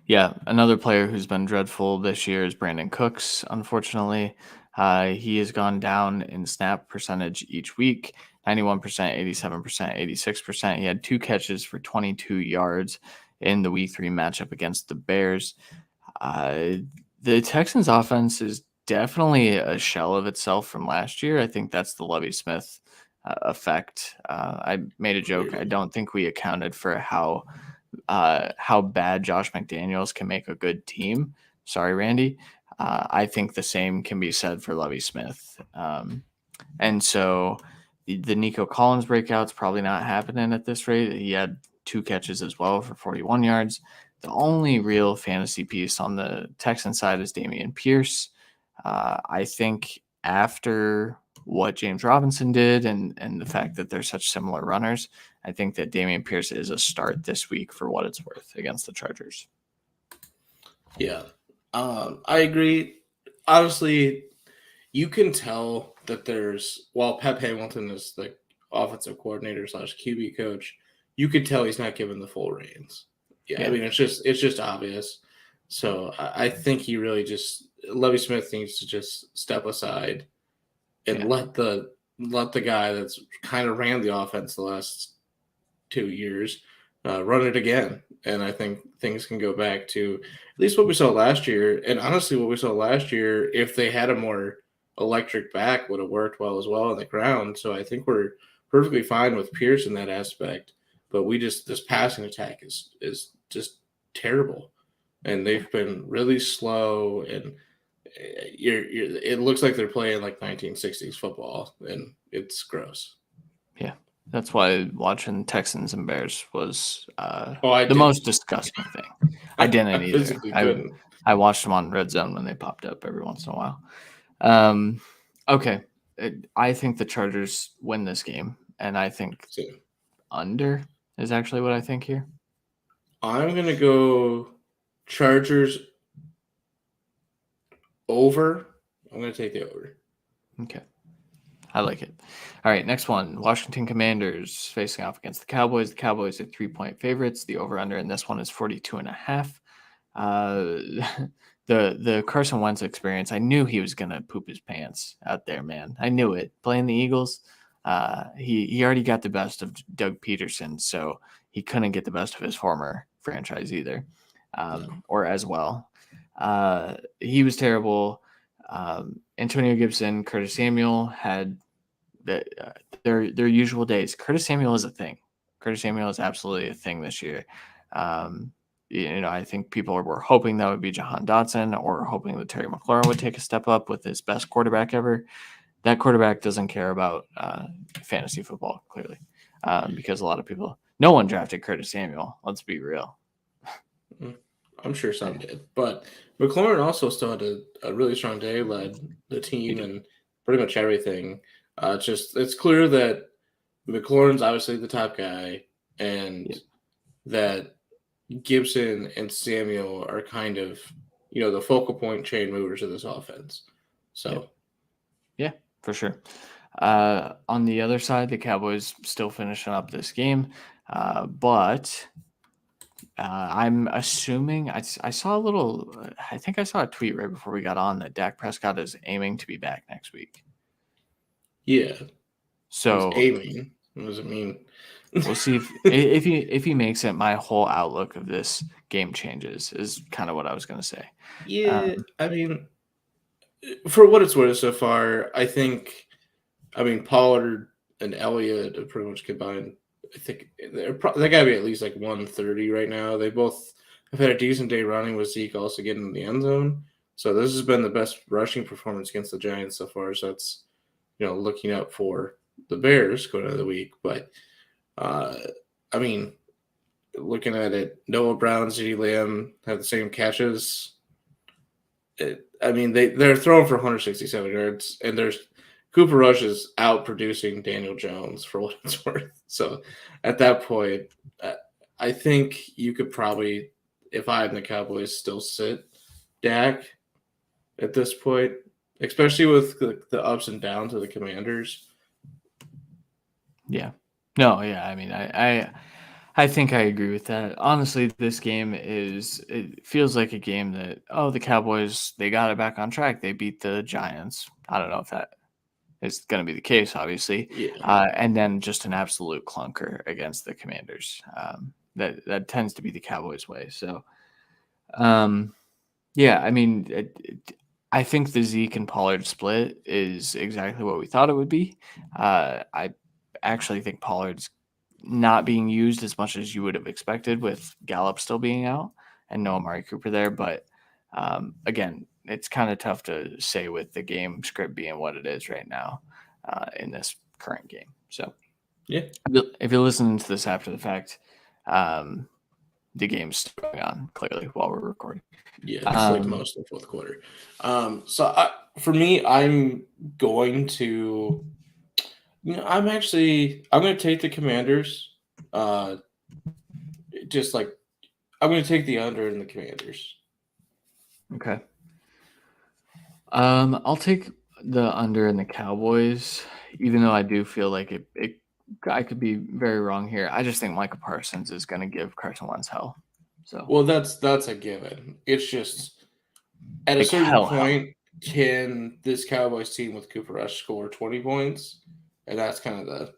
Yeah, another player who's been dreadful this year is Brandon Cooks, unfortunately. He has gone down in snap percentage each week, 91%, 87%, 86%. He had 2 catches for 22 yards in the week 3 matchup against the Bears. The Texans offense is definitely a shell of itself from last year. I think that's the Lovie Smith effect. I made a joke. I don't think we accounted for how bad Josh McDaniels can make a good team. Sorry, Randy. I think the same can be said for Lovie Smith. And so the Nico Collins breakout's probably not happening at this rate. He had 2 catches as well for 41 yards. The only real fantasy piece on the Texan side is Dameon Pierce. I think after what James Robinson did and the fact that they're such similar runners, I think that Dameon Pierce is a start this week for what it's worth against the Chargers.
Yeah, I agree. Honestly, you can tell that while Pep Hamilton is the offensive coordinator / QB coach, you can tell he's not given the full reins. Yeah, I mean, it's just obvious. So I think he really Lovie Smith needs to just step aside and let the guy that's kind of ran the offense the last 2 years run it again. And I think things can go back to at least what we saw last year. And honestly, what we saw last year, if they had a more electric back, would have worked well as well on the ground. So I think we're perfectly fine with Pierce in that aspect. But this passing attack is just terrible. And they've been really slow, and it looks like they're playing like 1960s football, and it's gross.
Yeah, that's why watching Texans and Bears was the most disgusting thing. I didn't either. I watched them on Red Zone when they popped up every once in a while. Okay, I think the Chargers win this game, and I think under is actually what I think here.
I'm going to go Chargers over. I'm going to take the over.
Okay. I like it. All right, next one. Washington Commanders facing off against the Cowboys. The Cowboys are 3-point favorites. The over-under in this one is 42.5. The Carson Wentz experience, I knew he was going to poop his pants out there, man. I knew it. Playing the Eagles, he already got the best of Doug Peterson, so he couldn't get the best of his former franchise either, or as well. He was terrible. Antonio Gibson, Curtis Samuel had their usual days. Curtis Samuel is a thing. Curtis Samuel is absolutely a thing this year. I think people were hoping that would be Jahan Dotson, or hoping that Terry McLaurin would take a step up with his best quarterback ever. That quarterback doesn't care about fantasy football, clearly, because a lot of people, no one drafted Curtis Samuel. Let's be real.
I'm sure some did, but McLaurin also still had a really strong day, led the team and pretty much everything. It's clear that McLaurin's obviously the top guy, and that Gibson and Samuel are kind of, the focal point chain movers of this offense. So,
yeah, for sure. On the other side, the Cowboys still finishing up this game, but I'm assuming I saw I think I saw a tweet right before we got on that Dak Prescott is aiming to be back next week.
Yeah.
So
he's aiming. What does it mean?
We'll see if he makes it. My whole outlook of this game changes is kind of what I was going to say.
Yeah, I mean, for what it's worth so far, I think, Pollard and Elliott have pretty much combined. I think they got to be at least like 130 right now. They both have had a decent day running, with Zeke also getting in the end zone. So this has been the best rushing performance against the Giants so far. So it's, looking up for the Bears going into the week. But, looking at it, Noah Brown, CeeDee Lamb have the same catches. They're throwing for 167 yards, and Cooper Rush is out producing Daniel Jones for what it's worth. So at that point, I think you could probably, if I am the Cowboys, still sit Dak at this point, especially with the ups and downs of the Commanders.
Yeah. No, yeah. I think I agree with that. Honestly, this game it feels like a game that, the Cowboys, they got it back on track. They beat the Giants. I don't know if that is going to be the case, obviously.
Yeah.
And then just an absolute clunker against the Commanders. That tends to be the Cowboys' way. So, I think the Zeke and Pollard split is exactly what we thought it would be. I actually think Pollard's not being used as much as you would have expected, with Gallup still being out and no Amari Cooper there. But Again, it's kind of tough to say with the game script being what it is right now in this current game. So,
yeah,
if you're listening to this after the fact, the game's going on clearly while we're recording.
Yeah, it's like most of the fourth quarter. For me, I'm going to, I'm going to take the Commanders. Just like I'm going to take the under in the Commanders.
Okay. I'll take the under in the Cowboys, even though I do feel like I could be very wrong here. I just think Micah Parsons is going to give Carson Wentz hell. So,
well, that's a given. It's just at a
like
certain
hell.
point, can this Cowboys team with Cooper Rush score 20 points? And that's kind of the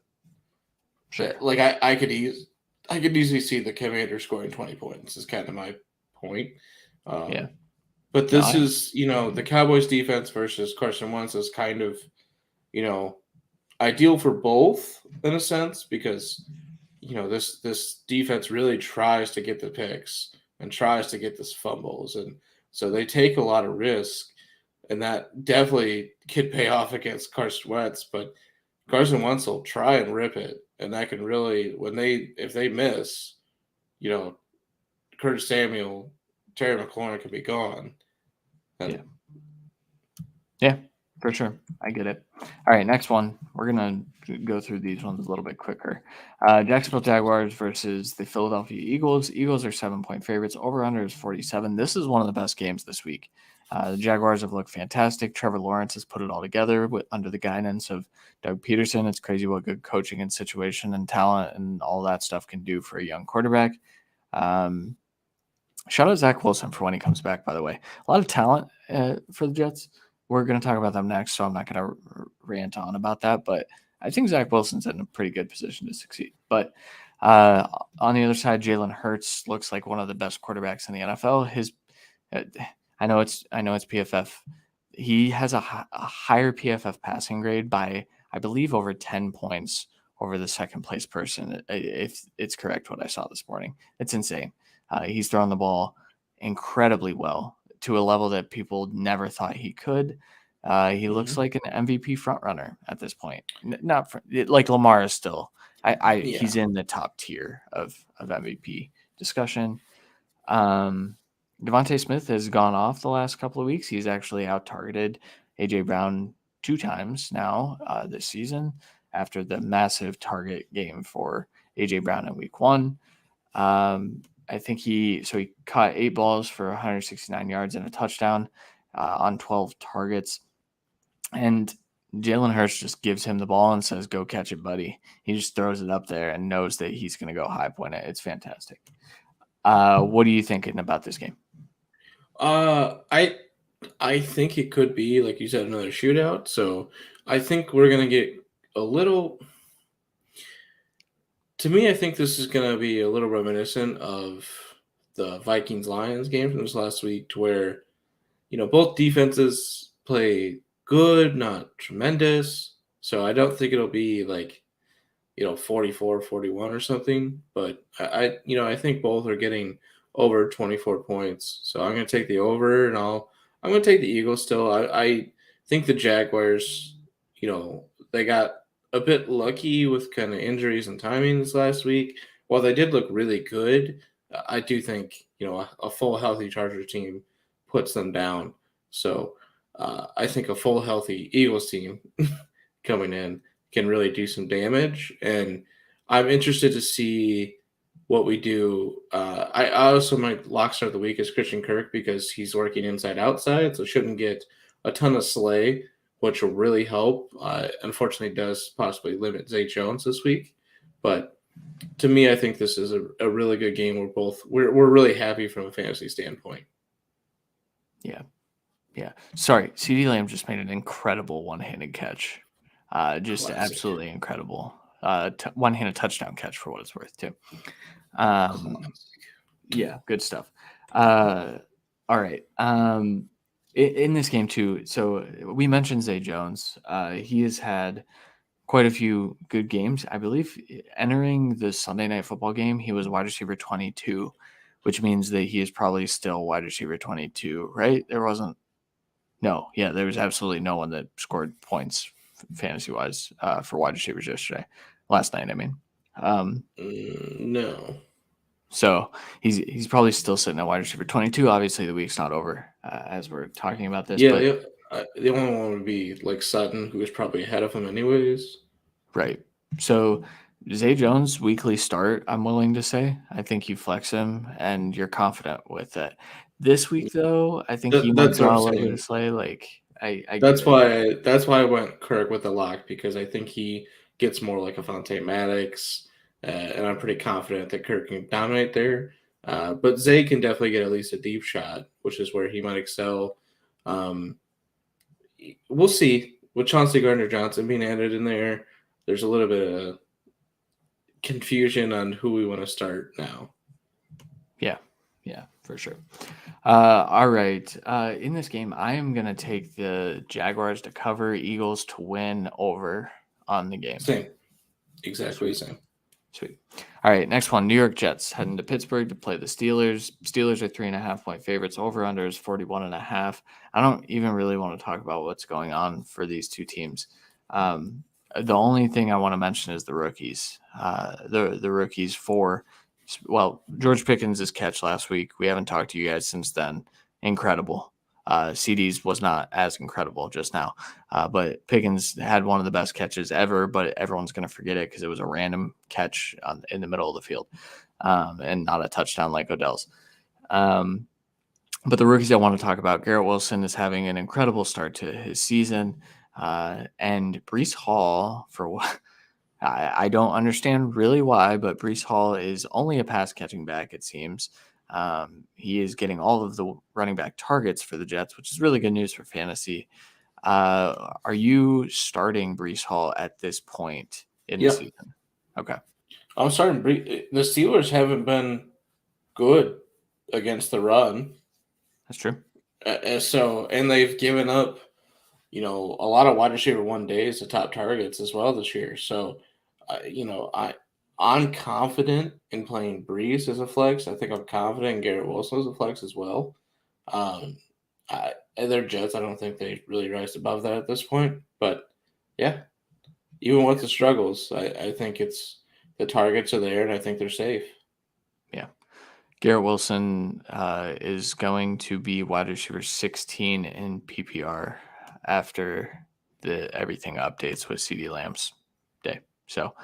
Sure.
like I could easily see the Commanders scoring 20 points. Is kind of my point.
Yeah.
But this is the Cowboys defense versus Carson Wentz is kind of ideal for both in a sense because this defense really tries to get the picks and tries to get this fumbles, and so they take a lot of risk, and that definitely could pay off against Carson Wentz. But Carson Wentz will try and rip it, and that can really if they miss, Curtis Samuel, Terry McLaurin could be gone.
Yeah, for sure. I get it. All right, next one. We're going to go through these ones a little bit quicker. Jacksonville Jaguars versus the Philadelphia Eagles. Eagles are 7-point favorites. Over-under is 47. This is one of the best games this week. The Jaguars have looked fantastic. Trevor Lawrence has put it all together under the guidance of Doug Peterson. It's crazy what good coaching and situation and talent and all that stuff can do for a young quarterback. Shout out Zach Wilson for when he comes back, by the way. A lot of talent for the Jets. We're going to talk about them next, so I'm not going to rant on about that. But I think Zach Wilson's in a pretty good position to succeed. But on the other side, Jalen Hurts looks like one of the best quarterbacks in the NFL. I know it's PFF. He has a higher PFF passing grade by, I believe, over 10 points over the second place person. If it's correct what I saw this morning, it's insane. He's throwing the ball incredibly well to a level that people never thought he could. He looks like an MVP frontrunner at this point. Not like Lamar is still. He's in the top tier of MVP discussion. Devontae Smith has gone off the last couple of weeks. He's actually out-targeted A.J. Brown 2 times now this season after the massive target game for A.J. Brown in week 1. I think he caught 8 balls for 169 yards and a touchdown on 12 targets. And Jalen Hurts just gives him the ball and says, "Go catch it, buddy." He just throws it up there and knows that he's going to go high point it. It's fantastic. What are you thinking about this game?
I think it could be, like you said, another shootout. So I think we're going to get a little. To me, I think this is going to be a little reminiscent of the Vikings-Lions game from this last week, to where, both defenses play good, not tremendous. So I don't think it'll be like, 44-41 or something. But I think both are getting over 24 points. So I'm going to take the over, and I'm going to take the Eagles still. I think the Jaguars, they got a bit lucky with kind of injuries and timing this last week. While they did look really good, I do think, a full healthy Chargers team puts them down. So I think a full healthy Eagles team coming in can really do some damage. And I'm interested to see what we do. I also, my lock start of the week is Christian Kirk, because he's working inside outside, so shouldn't get a ton of Slay, which will really help. Unfortunately, does possibly limit Zay Jones this week. But to me, I think this is a really good game. We're really happy from a fantasy standpoint.
Yeah. Sorry, CeeDee Lamb just made an incredible one-handed catch. Just classic. Absolutely incredible. One-handed touchdown catch for what it's worth too. Yeah, good stuff. All right. In this game too, so we mentioned Zay Jones. He has had quite a few good games. I believe entering the Sunday Night Football game, he was wide receiver 22, which means that he is probably still wide receiver 22, right? There was absolutely no one that scored points fantasy-wise for wide receivers last night, I mean.
No.
So he's probably still sitting at wide receiver 22. Obviously, the week's not over as we're talking about this.
Yeah,
but
the only one would be like Sutton, who was probably ahead of him anyways.
Right. So Zay Jones weekly start, I'm willing to say. I think you flex him and you're confident with it. This week though, I think he might draw a little bit of slay. Like
that's why I went Kirk with the lock, because I think he gets more like a Fontaine Maddox, and I'm pretty confident that Kirk can dominate there. But Zay can definitely get at least a deep shot, which is where he might excel. We'll see. With Chauncey Gardner-Johnson being added in there, there's a little bit of confusion on who we want to start now.
Yeah, for sure. All right. In this game, I am going to take the Jaguars to cover, Eagles to win over on the game.
Same. Exactly the same.
Sweet. All right, next one. New York Jets heading to Pittsburgh to play the Steelers. Steelers are 3.5-point favorites. Over-under is 41.5. I don't even really want to talk about what's going on for these two teams. The only thing I want to mention is the rookies. The rookies George Pickens' catch last week. We haven't talked to you guys since then. Incredible. CD's was not as incredible just now. But Pickens had one of the best catches ever, but everyone's going to forget it because it was a random catch in the middle of the field and not a touchdown like Odell's. But the rookies I want to talk about, Garrett Wilson is having an incredible start to his season. And Breece Hall, for what I don't understand really why, but Breece Hall is only a pass catching back, it seems. He is getting all of the running back targets for the Jets, which is really good news for fantasy. Are you starting Breece Hall at this point in the season? Okay.
I'm starting The Steelers haven't been good against the run.
That's true.
And they've given up, a lot of wide receiver 1 days to top targets as well this year. So, I'm confident in playing Breece as a flex. I think I'm confident in Garrett Wilson as a flex as well. They're Jets. I don't think they really rise above that at this point. But, yeah, even with the struggles, I think it's the targets are there, and I think they're safe.
Yeah. Garrett Wilson is going to be wide receiver 16 in PPR after everything updates with CD Lamb's day. So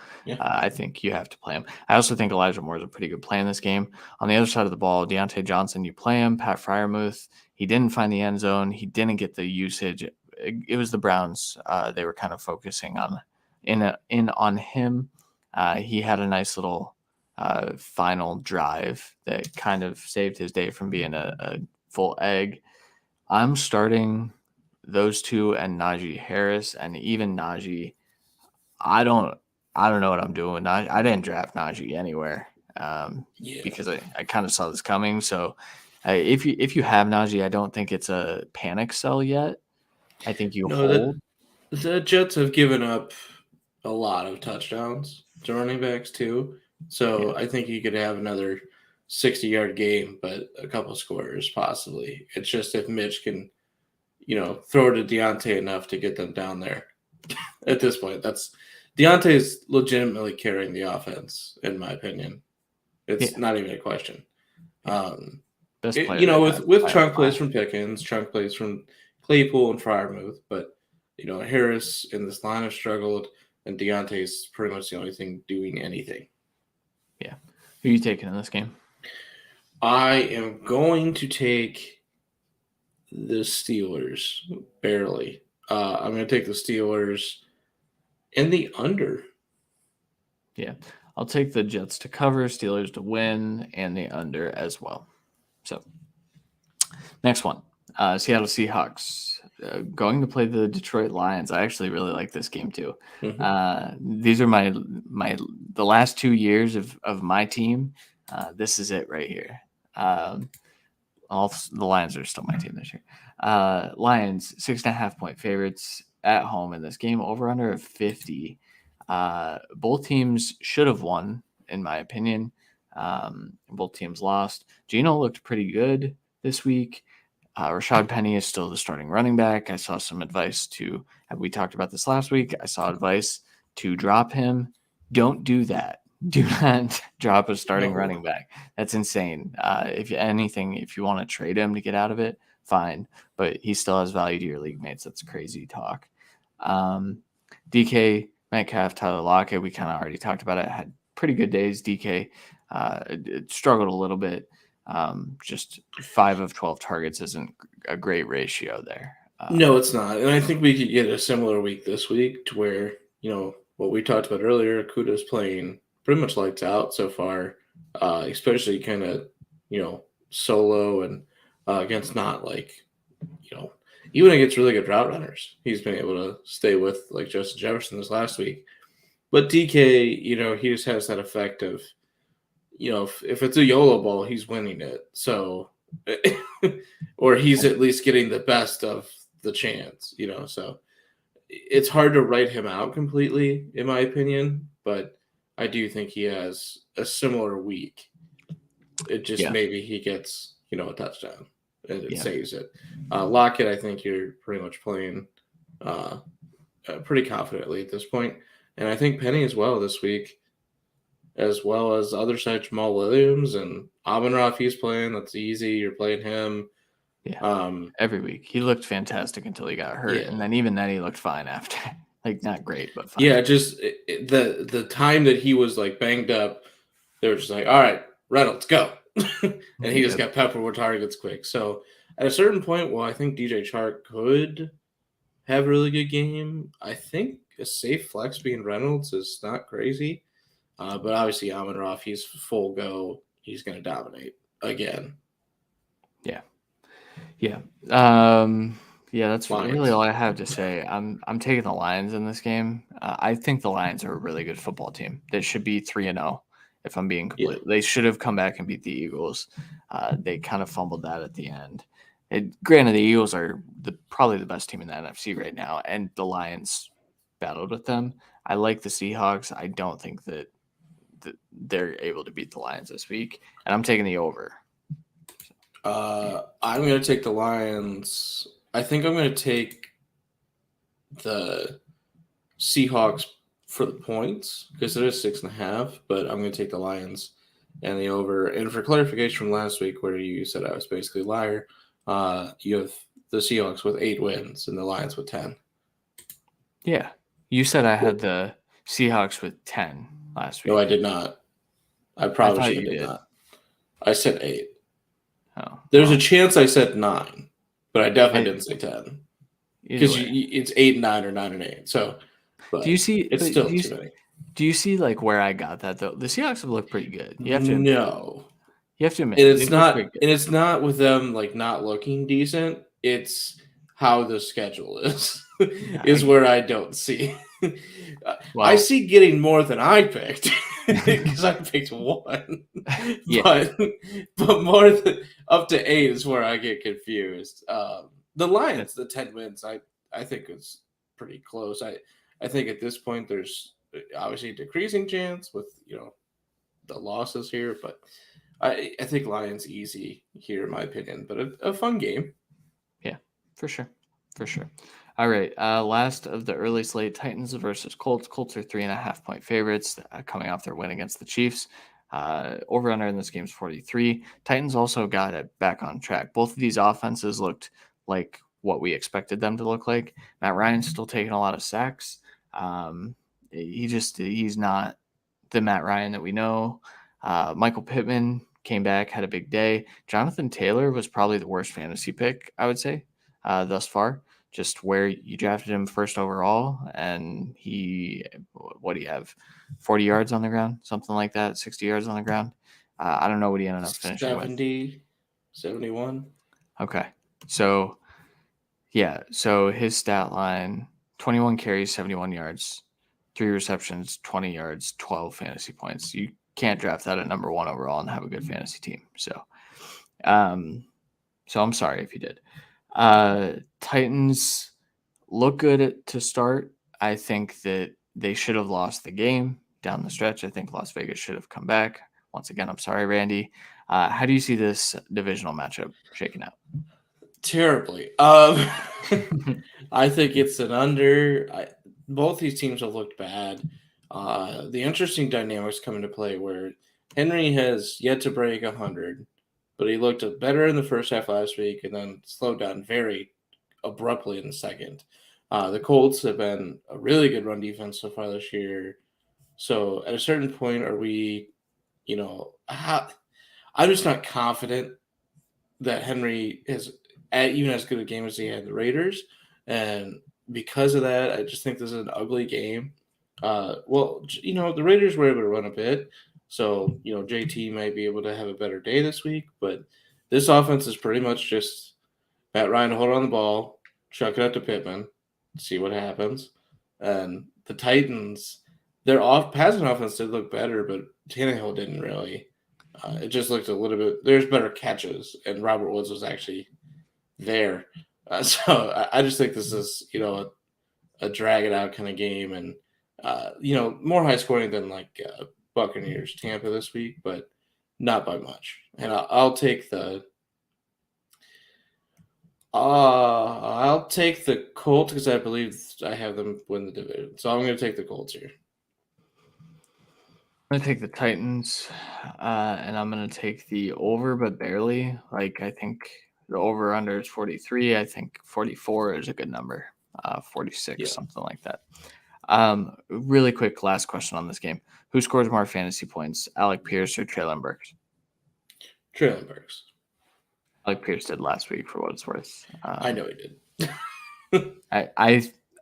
I think you have to play him. I also think Elijah Moore is a pretty good play in this game. On the other side of the ball, Deontay Johnson, you play him. Pat Freiermuth, he didn't find the end zone. He didn't get the usage. It was the Browns. They were kind of focusing on him. He had a nice little final drive that kind of saved his day from being a full egg. I'm starting those two and Najee Harris, and even Najee. I don't know what I'm doing with Najee. I didn't draft Najee anywhere because I kind of saw this coming. So if you have Najee, I don't think it's a panic sell yet. I think you hold.
The Jets have given up a lot of touchdowns to running backs too. So I think you could have another 60-yard game, but a couple scores possibly. It's just if Mitch can, throw it to Deontay enough to get them down there. At this point, Deontay's legitimately carrying the offense, in my opinion. It's not even a question.
Best player
with chunk plays from Pickens, chunk plays from Claypool and Freiermuth, but Harris in this line have struggled, and Deontay's pretty much the only thing doing anything.
Yeah. Who are you taking in this game?
I am going to take the Steelers, barely. I'm going to take the Steelers in the under.
Yeah. I'll take the Jets to cover, Steelers to win, and the under as well. So, next one. Seattle Seahawks going to play the Detroit Lions. I actually really like this game too. Mm-hmm. These are the last 2 years of my team. This is it right here. The Lions are still my team this year. Lions 6.5-point favorites at home in this game. Over under of 50. Both teams should have won, in my opinion. Both teams lost. Geno looked pretty good this week. Rashad Penny is still the starting running back. I saw some advice we talked about this last week. I saw advice to drop him. Don't do that. Do not drop a starting running back. That's insane. If you want to trade him to get out of it, fine. But he still has value to your league mates. That's crazy talk. DK, Metcalf, Tyler Lockett, we kind of already talked about it. Had pretty good days. DK it struggled a little bit. Just 5 of 12 targets isn't a great ratio there.
No, it's not. And I think we could get a similar week this week to where, what we talked about earlier, Kuda's playing pretty much lights out so far, especially kind of, solo and against not even against really good route runners. He's been able to stay with like Justin Jefferson this last week. But DK, he just has that effect of, if it's a YOLO ball, he's winning it. So, or he's at least getting the best of the chance, so it's hard to write him out completely, in my opinion, but I do think he has a similar week. It just maybe he gets, a touchdown and it saves it. Lockett, I think you're pretty much playing pretty confidently at this point. And I think Penny as well this week, as well as the other side, Jamal Williams and Amon-Ra, he's playing. That's easy. You're playing him.
Yeah. Every week. He looked fantastic until he got hurt. And then even then he looked fine after. Not great, but fine.
Yeah, just the time that he was banged up, they were just like, all right, Reynolds, go. And he just got peppered with targets quick. So at a certain point, I think DJ Chark could have a really good game. I think a safe flex being Reynolds is not crazy. But obviously, Amon-Ra, he's full go. He's going to dominate again.
Yeah. Yeah. That's Lions. Really all I have to say. I'm taking the Lions in this game. I think the Lions are a really good football team. They should be 3-0 if I'm being complete. They should have come back and beat the Eagles. They kind of fumbled that at the end. Granted, the Eagles are probably the best team in the NFC right now, and the Lions battled with them. I like the Seahawks. I don't think that they're able to beat the Lions this week, and I'm taking the over.
I'm going to take the Lions. I think I'm going to take the Seahawks for the points because it is 6.5, but I'm going to take the Lions and the over. And for clarification from last week where you said I was basically a liar, you have the Seahawks with 8 wins and the Lions with 10.
Yeah. You said I had the Seahawks with 10 last week.
No, I did not. I promise you did not. I said 8.
Oh,
There's a chance I said 9, but I definitely didn't say 10 because it's 8 and 9 or 9 and 8. So,
do you see?
It's still too many.
Do you see where I got that though? The Seahawks have looked pretty good. You have to admit.
No,
you have to admit.
And it's not. And it's not with them not looking decent. It's how the schedule is. Is where I don't see. I see getting more than I picked because I picked 1. Yeah. But more than up to 8 is where I get confused. The Lions, the 10 wins, I think is pretty close. I think at this point there's obviously a decreasing chance with the losses here, but I think Lions easy here in my opinion, but a fun game.
Yeah, for sure. All right, last of the early slate, Titans versus Colts. Colts are 3.5-point favorites coming off their win against the Chiefs. Over-under in this game is 43. Titans also got it back on track. Both of these offenses looked like what we expected them to look like. Matt Ryan's still taking a lot of sacks. He's not the Matt Ryan that we know. Michael Pittman came back, had a big day. Jonathan Taylor was probably the worst fantasy pick, I would say, thus far. Just where you drafted him first overall, and what do you have, 40 yards on the ground, something like that, 60 yards on the ground. I don't know what he ended up finishing
70, 71.
Okay. So, so his stat line, 21 carries, 71 yards, 3 receptions, 20 yards, 12 fantasy points. You can't draft that at number 1 overall and have a good fantasy team. So I'm sorry if you did. Titans look good to start. I think that they should have lost the game down the stretch. I think Las Vegas should have come back, once again, I'm sorry, Randy. How do you see this divisional matchup shaking out?
Terribly. I think it's an under. Both these teams have looked bad. The interesting dynamics come into play where Henry has yet to break 100, but he looked better in the first half last week and then slowed down very abruptly in the second. The Colts have been a really good run defense so far this year. So at a certain point, are we, I'm just not confident that Henry is even as good a game as he had the Raiders. And because of that, I just think this is an ugly game. The Raiders were able to run a bit. So, JT might be able to have a better day this week. But this offense is pretty much just Matt Ryan hold on the ball, chuck it out to Pittman, see what happens. And the Titans, their passing offense did look better, but Tannehill didn't really. It just looked a little bit – there's better catches, and Robert Woods was actually there. So I just think this is, a drag-it-out kind of game and, more high-scoring than like Buccaneers Tampa this week, but not by much. And I'll take the Colts because I believe I have them win the division. So I'm going to take the Colts here.
I'm going to take the Titans, and I'm going to take the over, but barely. I think the over-under is 43. I think 44 is a good number, 46, something like that. Really quick last question on this game. Who scores more fantasy points, Alec Pierce or Treylon Burks?
Treylon Burks.
Alec Pierce did last week for what it's worth.
I know he did.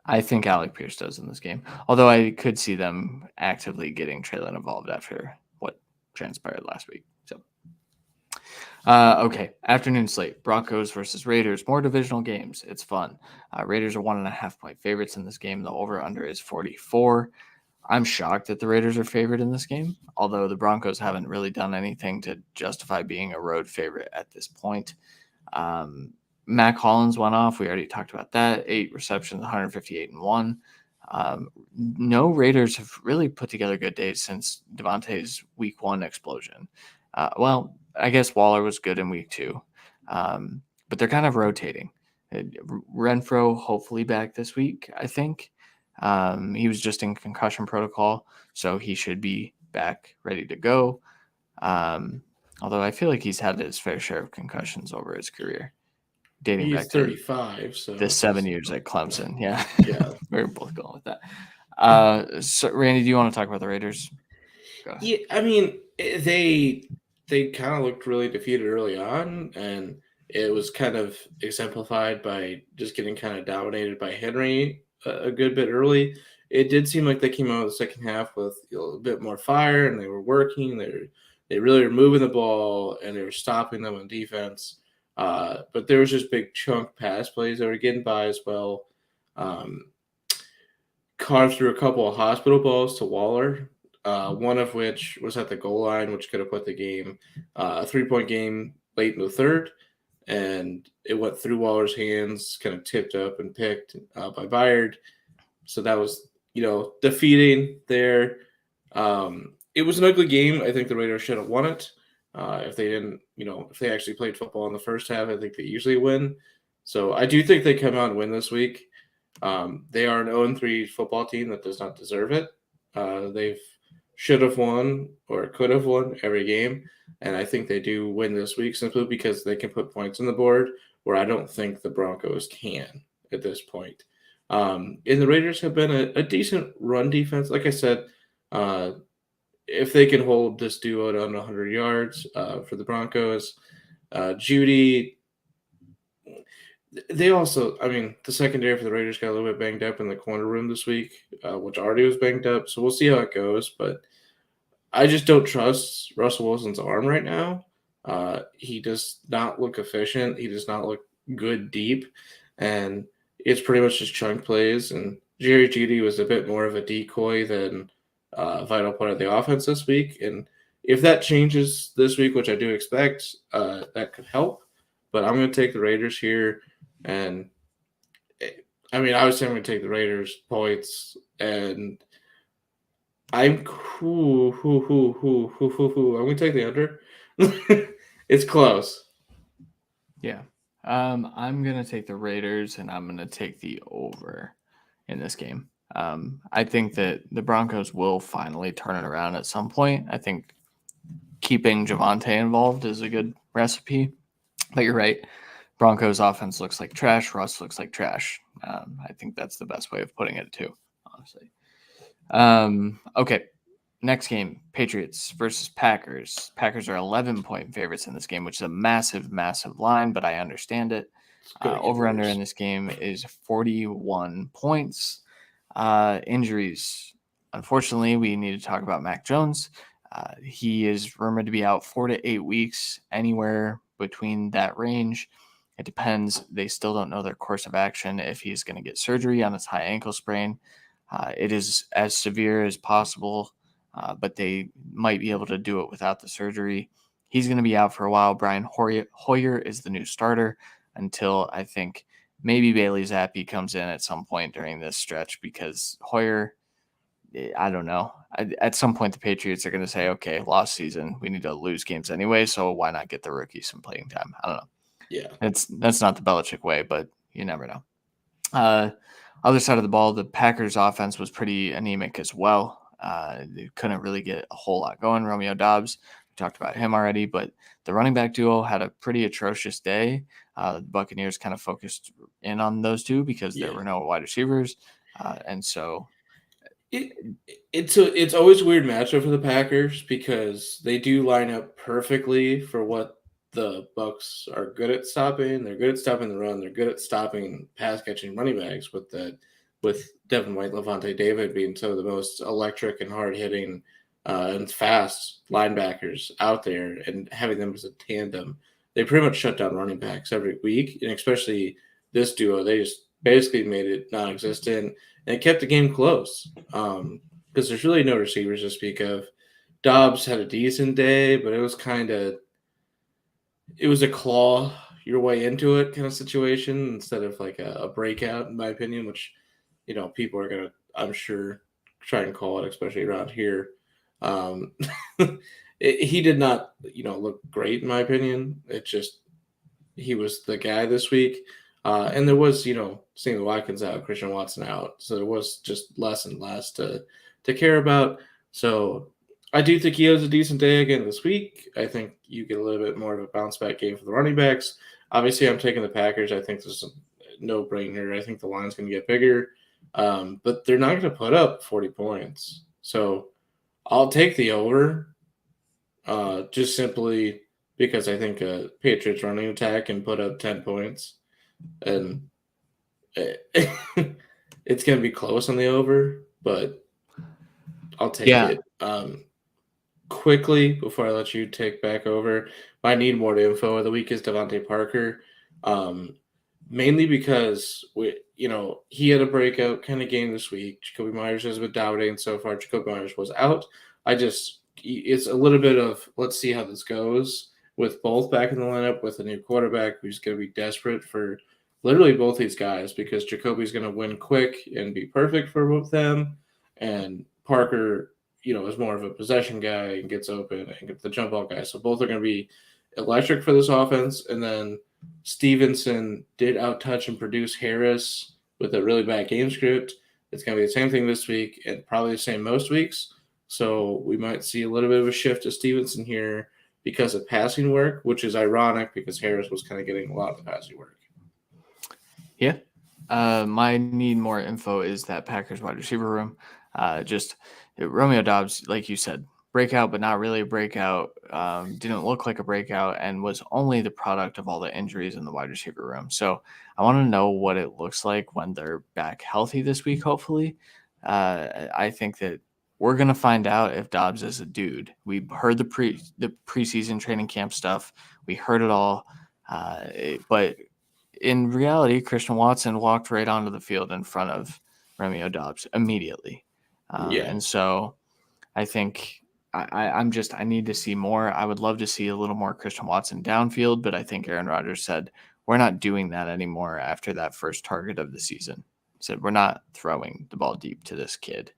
I think Alec Pierce does in this game, although I could see them actively getting Treylon involved after what transpired last week. So, okay, afternoon slate: Broncos versus Raiders. More divisional games. It's fun. Raiders are 1.5-point favorites in this game. The over/under is 44. I'm shocked that the Raiders are favored in this game, although the Broncos haven't really done anything to justify being a road favorite at this point. Mac Hollins went off. We already talked about that. 8 receptions, 158 and 1. No Raiders have really put together good days since Devontae's week 1 explosion. I guess Waller was good in week 2, but they're kind of rotating. Renfro hopefully back this week, I think. He was just in concussion protocol, so he should be back ready to go. Although I feel like he's had his fair share of concussions over his career. Dating back
35, so
the 7 years at Clemson. Yeah. We're both going with that. So Randy, do you want to talk about the Raiders?
Yeah, I mean, they kind of looked really defeated early on, and it was kind of exemplified by just getting kind of dominated by Henry a good bit early. It did seem like they came out of the second half with a bit more fire, and they were working. They really were moving the ball, and they were stopping them on defense. But there was just big chunk pass plays that were getting by as well. Carr threw a couple of hospital balls to Waller, one of which was at the goal line, which could have put the game, a 3-point game late in the third. And it went through Waller's hands, kind of tipped up and picked by Byard. So that was, defeating there. It was an ugly game. I think the Raiders should have won it. If they didn't, if they actually played football in the first half, I think they usually win. So I do think they come out and win this week. They are an 0-3 football team that does not deserve it. They should have won or could have won every game. And I think they do win this week simply because they can put points on the board where I don't think the Broncos can at this point. And the Raiders have been a decent run defense. Like I said, if they can hold this duo to under 100 yards for the Broncos, Judy, they also, the secondary for the Raiders got a little bit banged up in the corner room this week, which already was banged up. So we'll see how it goes. But I just don't trust Russell Wilson's arm right now. He does not look efficient. He does not look good deep. And it's pretty much just chunk plays. And Jerry Jeudy was a bit more of a decoy than a vital part of the offense this week. And if that changes this week, which I do expect, that could help. But I'm going to take the Raiders here. And, obviously I'm going to take the Raiders points. And I'm cool. I'm gonna take the under. It's close.
Yeah. I'm gonna take the Raiders, and I'm gonna take the over in this game. I think that the Broncos will finally turn it around at some point. I think keeping Javonte involved is a good recipe. But you're right. Broncos offense looks like trash. Russ looks like trash. I think that's the best way of putting it too, honestly. Okay. Next game, Patriots versus Packers. Packers are 11-point favorites in this game, which is a massive, massive line, but I understand it. Over under in this game is 41 points. Injuries. Unfortunately, we need to talk about Mac Jones. He is rumored to be out 4 to 8 weeks, anywhere between that range. It depends. They still don't know their course of action if he's going to get surgery on his high ankle sprain. It is as severe as possible, but they might be able to do it without the surgery. He's going to be out for a while. Brian Hoyer is the new starter until I think maybe Bailey Zappi comes in at some point during this stretch, because Hoyer, I don't know. At some point, the Patriots are going to say, okay, lost season. We need to lose games anyway, so why not get the rookie some playing time? I don't know.
Yeah.
That's not the Belichick way, but you never know. Other side of the ball, the Packers offense was pretty anemic as well. They couldn't really get a whole lot going. Romeo Doubs, we talked about him already, but the running back duo had a pretty atrocious day. The Buccaneers kind of focused in on those two because there were no wide receivers. And so
it's always a weird matchup for the Packers because they do line up perfectly for what the Bucs are good at stopping. They're good at stopping the run. They're good at stopping pass catching running backs with Devin White, Levante David being some of the most electric and hard hitting and fast linebackers out there, and having them as a tandem. They pretty much shut down running backs every week, and especially this duo, they just basically made it non-existent, and it kept the game close. Because there's really no receivers to speak of. Dobbs had a decent day, but it was a claw your way into it kind of situation instead of like a breakout, in my opinion, which, people are going to, I'm sure, try and call it, especially around here. He did not, look great, in my opinion. It just, he was the guy this week. And there was, Sammy Watkins out, Christian Watson out. So there was just less and less to care about. So I do think he has a decent day again this week. I think you get a little bit more of a bounce back game for the running backs. Obviously, I'm taking the Packers. I think this is a no-brainer. I think the line's going to get bigger. But they're not going to put up 40 points. So I'll take the over just simply because I think Patriots running attack can put up 10 points. And it's going to be close on the over, but I'll take it. Quickly, before I let you take back over, my need more info of the week is Devontae Parker. Mainly because he had a breakout kind of game this week. Jacoby Myers has been dominating so far. Jacoby Myers was out. It's a little bit of let's see how this goes with both back in the lineup with a new quarterback who's going to be desperate for literally both these guys, because Jacoby's going to win quick and be perfect for both them, and Parker, is more of a possession guy and gets open and gets the jump ball guy. So both are going to be electric for this offense. And then Stevenson did outtouch and produce Harris with a really bad game script. It's going to be the same thing this week and probably the same most weeks. So we might see a little bit of a shift to Stevenson here because of passing work, which is ironic because Harris was kind of getting a lot of the passing work.
Yeah. My need more info is that Packers wide receiver room. Romeo Doubs, like you said, breakout, but not really a breakout. Didn't look like a breakout and was only the product of all the injuries in the wide receiver room. So I want to know what it looks like when they're back healthy this week, hopefully. I think that we're going to find out if Doubs is a dude. We heard the preseason training camp stuff. We heard it all. But in reality, Christian Watson walked right onto the field in front of Romeo Doubs immediately. And so I think I need to see more. I would love to see a little more Christian Watson downfield, but I think Aaron Rodgers said, we're not doing that anymore after that first target of the season. He said, we're not throwing the ball deep to this kid.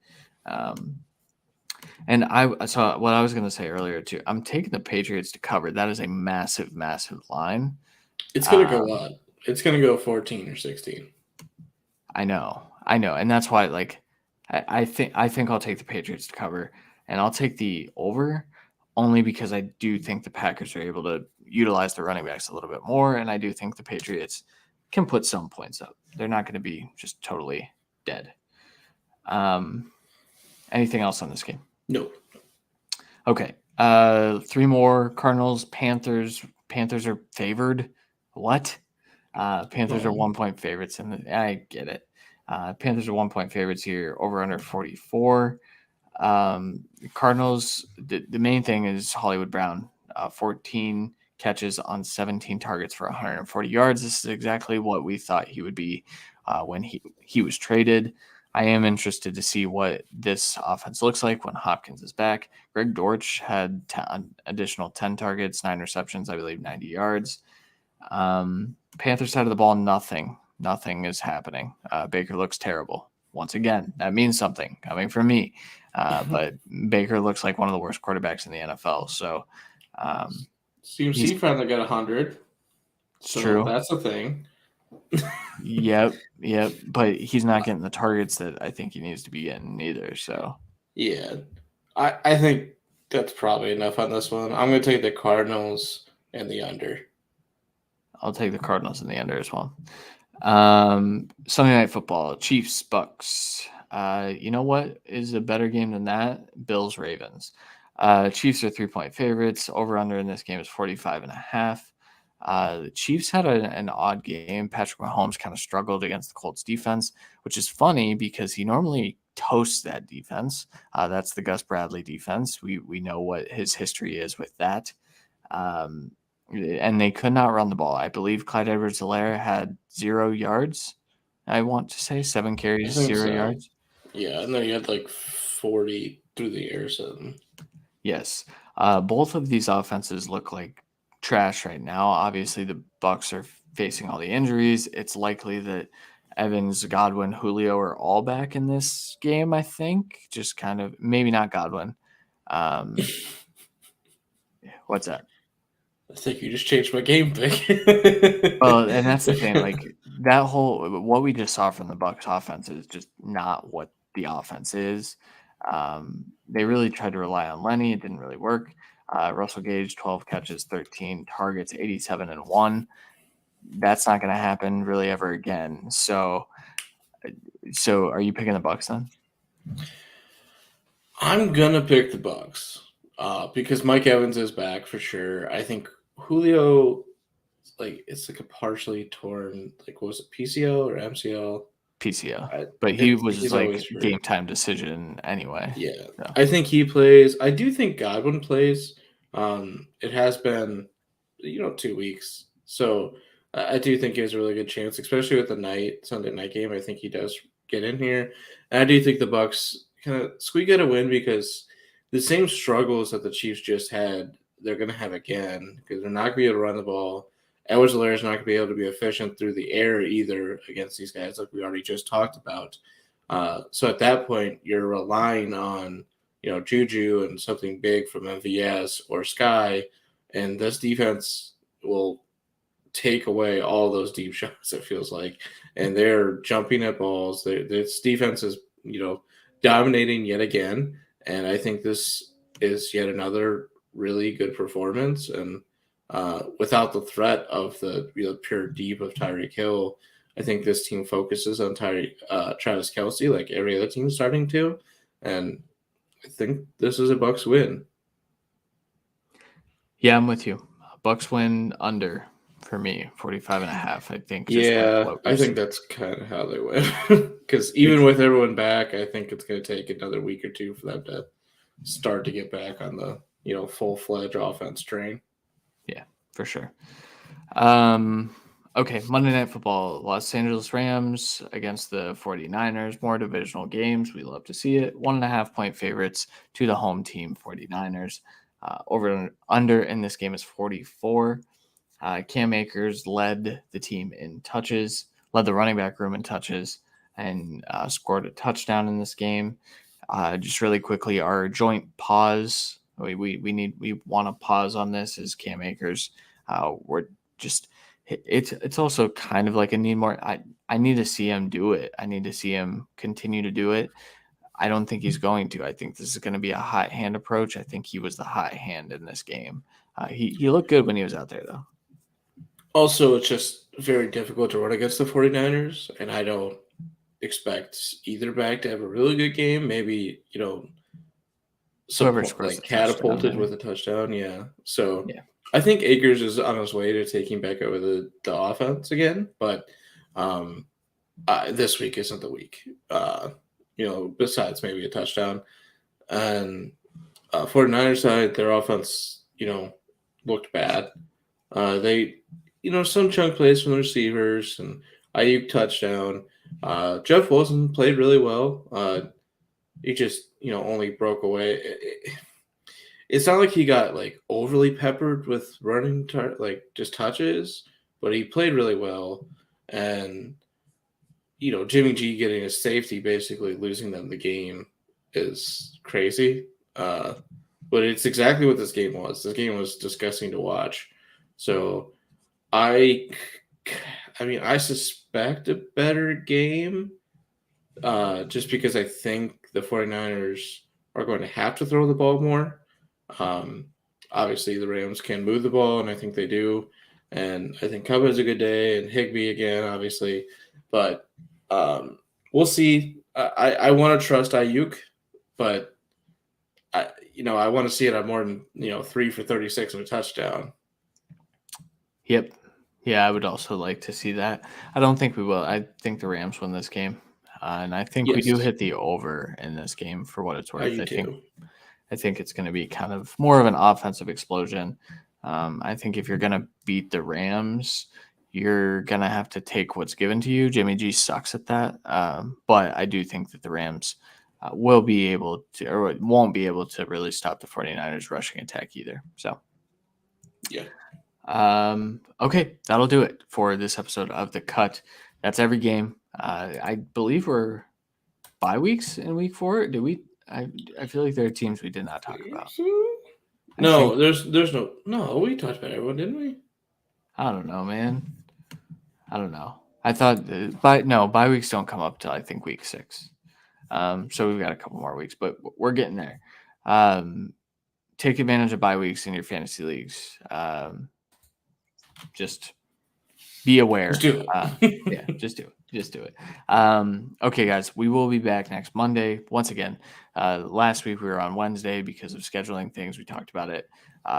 And so what I was going to say earlier too, I'm taking the Patriots to cover. That is a massive, massive line.
It's going to go up. It's going to go 14 or 16.
I know. And that's why, like, I think I'll take the Patriots to cover, and I'll take the over only because I do think the Packers are able to utilize their running backs a little bit more, and I do think the Patriots can put some points up. They're not going to be just totally dead. Anything else on this game?
No.
Okay. 3 more. Cardinals, Panthers. Panthers are favored. What? Panthers are 1-point favorites, and I get it. Panthers are 1-point favorites here, over under 44. Cardinals, the main thing is Hollywood Brown, 14 catches on 17 targets for 140 yards. This is exactly what we thought he would be when he was traded. I am interested to see what this offense looks like when Hopkins is back. Greg Dortch had additional 10 targets, 9 receptions, I believe 90 yards. Panthers side of the ball, nothing is happening. Baker looks terrible. Once again, that means something coming from me. But Baker looks like one of the worst quarterbacks in the NFL. So
CMC finally got 100.
It's true.
That's a thing.
Yep. But he's not getting the targets that I think he needs to be getting either. So
yeah, I think that's probably enough on this one. I'm going to take the Cardinals and the under.
I'll take the Cardinals and the under as well. Sunday Night Football, Chiefs, Bucks. You know what is a better game than that? Bills, Ravens. Chiefs are 3-point favorites. Over under in this game is 45.5. The Chiefs had an odd game. Patrick Mahomes kind of struggled against the Colts defense, which is funny because he normally toasts that defense. That's the Gus Bradley defense. We know what his history is with that. And they could not run the ball. I believe Clyde Edwards-Helaire had 0 yards. I want to say 7 carries, 0 yards.
Yeah, and then he had like 40 through the air. So
yes, both of these offenses look like trash right now. Obviously, the Bucks are facing all the injuries. It's likely that Evans, Godwin, Julio are all back in this game. I think just kind of maybe not Godwin. What's that?
I think you just changed my game pick.
Well, and that's the thing. Like that whole what we just saw from the Bucks offense is just not what the offense is. They really tried to rely on Lenny. It didn't really work. Russell Gage, 12 catches, 13 targets, 87-1. That's not going to happen really ever again. So are you picking the Bucks then?
I'm gonna pick the Bucks because Mike Evans is back for sure. I think Julio, it's like a partially torn, what was it, PCL or MCL?
PCL, but he was like game time decision anyway.
Yeah, so. I think he plays. I do think Godwin plays. It has been, 2 weeks, so I do think he has a really good chance, especially with the Sunday night game. I think he does get in here, and I do think the Bucks kind of squeak out a win because the same struggles that the Chiefs just had, they're going to have again because they're not going to be able to run the ball. Edwards-Helaire is not going to be able to be efficient through the air either against these guys, like we already just talked about. So at that point, you're relying on, Juju and something big from MVS or Sky, and this defense will take away all those deep shots, it feels like. And they're jumping at balls. This defense is, dominating yet again. And I think this is yet another really good performance. And without the threat of the pure deep of Tyreek Hill, I think this team focuses on Travis Kelce like every other team starting to. And I think this is a Bucks win.
Yeah, I'm with you. Bucks win under for me, 45.5. I think.
I think that's kind of how they win. Because even with everyone back, I think it's going to take another week or two for them to start to get back on the full-fledged offense train.
Yeah, for sure. Okay, Monday Night Football, Los Angeles Rams against the 49ers, more divisional games. We love to see it. 1.5-point favorites to the home team, 49ers. Over and under in this game is 44. Cam Akers led the team in touches, led the running back room in touches, and scored a touchdown in this game. Just really quickly, our joint pause. We want to pause on this is Cam Akers. We're just it's also kind of like a need more. I need to see him do it. I need to see him continue to do it. I don't think he's going to. I think this is going to be a hot hand approach. I think he was the hot hand in this game. He looked good when he was out there, though.
Also, it's just very difficult to run against the 49ers, and I don't expect either back to have a really good game. Maybe, catapulted with a touchdown. Yeah. So
yeah.
I think Akers is on his way to taking back over the offense again, but this week isn't the week. Besides maybe a touchdown. And 49ers side, their offense, looked bad. They, some chunk plays from the receivers and Ayuk touchdown. Jeff Wilson played really well. He just, only broke away. It's not like he got like overly peppered with running, just touches, but he played really well. And, Jimmy G getting a safety, basically losing them the game is crazy. But it's exactly what this game was. This game was disgusting to watch. So I suspect a better game just because I think the 49ers are going to have to throw the ball more. Obviously, the Rams can move the ball, and I think they do. And I think Cup has a good day, and Higbee again, obviously. But we'll see. I want to trust Ayuk, but I want to see it at more than 3 for 36 and a touchdown.
Yep. Yeah, I would also like to see that. I don't think we will. I think the Rams win this game, and I think we do hit the over in this game for what it's worth. I think it's going to be kind of more of an offensive explosion. I think if you're going to beat the Rams, you're going to have to take what's given to you. Jimmy G sucks at that. But I do think that the Rams will be able to, or won't be able to really stop the 49ers rushing attack either. So,
yeah.
Okay, that'll do it for this episode of The Cut. That's every game. I believe we're bye weeks in week 4. Did we? I feel like there are teams we did not talk about.
No, there's no. We talked about everyone, didn't we?
I don't know, man. I don't know. I thought bye weeks don't come up till I think week 6. So we've got a couple more weeks, but we're getting there. Take advantage of bye weeks in your fantasy leagues. Just be aware.
Just do
it. Yeah, just do it. Just do it. Okay, guys, we will be back next Monday. Once again, last week we were on Wednesday because of scheduling things. We talked about it.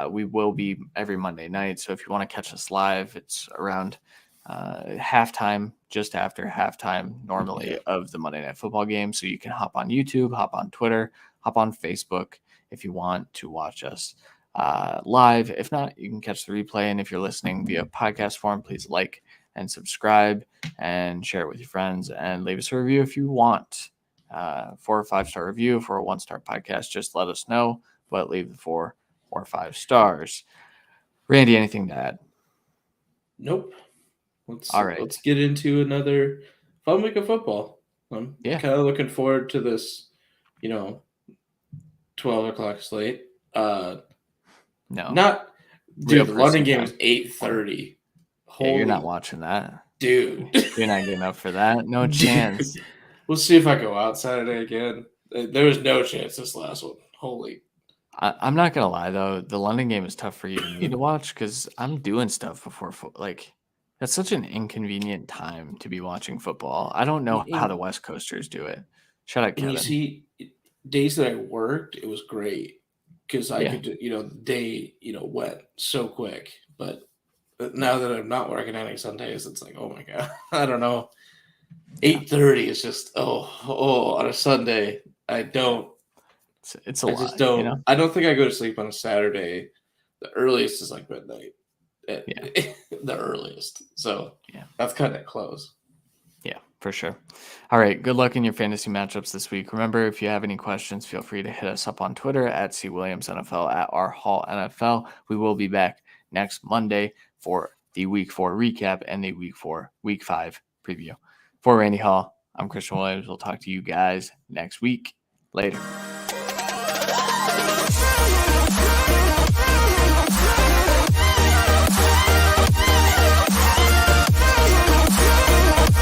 We will be every Monday night. So if you want to catch us live, it's around halftime, just after halftime normally of the Monday Night Football game. So you can hop on YouTube, hop on Twitter, hop on Facebook if you want to watch us live. If not, you can catch the replay. And if you're listening via podcast form, please like and subscribe and share it with your friends and leave us a review if you want. 4 or 5-star review for a 1-star podcast, just let us know, but leave the 4 or 5 stars. Randy, anything to add?
Nope. Let's get into another fun week of football. I'm kind of looking forward to this, 12 o'clock slate.
No.
Not dude, the London game is 8:30.
Yeah, you're not watching that.
Dude.
You're not getting up for that. No chance.
We'll see if I go out Saturday again. There was no chance this last one. Holy.
I'm not going to lie, though. The London game is tough for you and me to watch because I'm doing stuff before that's such an inconvenient time to be watching football. I don't know how the West Coasters do it. Shut up, Kevin.
You see, days that I worked, it was great because I could, the day, went so quick. But now that I'm not working any Sundays, it's like, oh my God, I don't know. 8:30 is just on a Sunday. I don't.
It's a lot. I just
don't. I don't think I go to sleep on a Saturday. The earliest is like midnight. The earliest. So that's kind of close.
Yeah, for sure. All right. Good luck in your fantasy matchups this week. Remember, if you have any questions, feel free to hit us up on Twitter at CWilliamsNFL, at RHallNFL. We will be back next Monday for the Week 4 recap and the Week 5 preview. For Randy Hall, I'm Christian Williams. We'll talk to you guys next week. Later.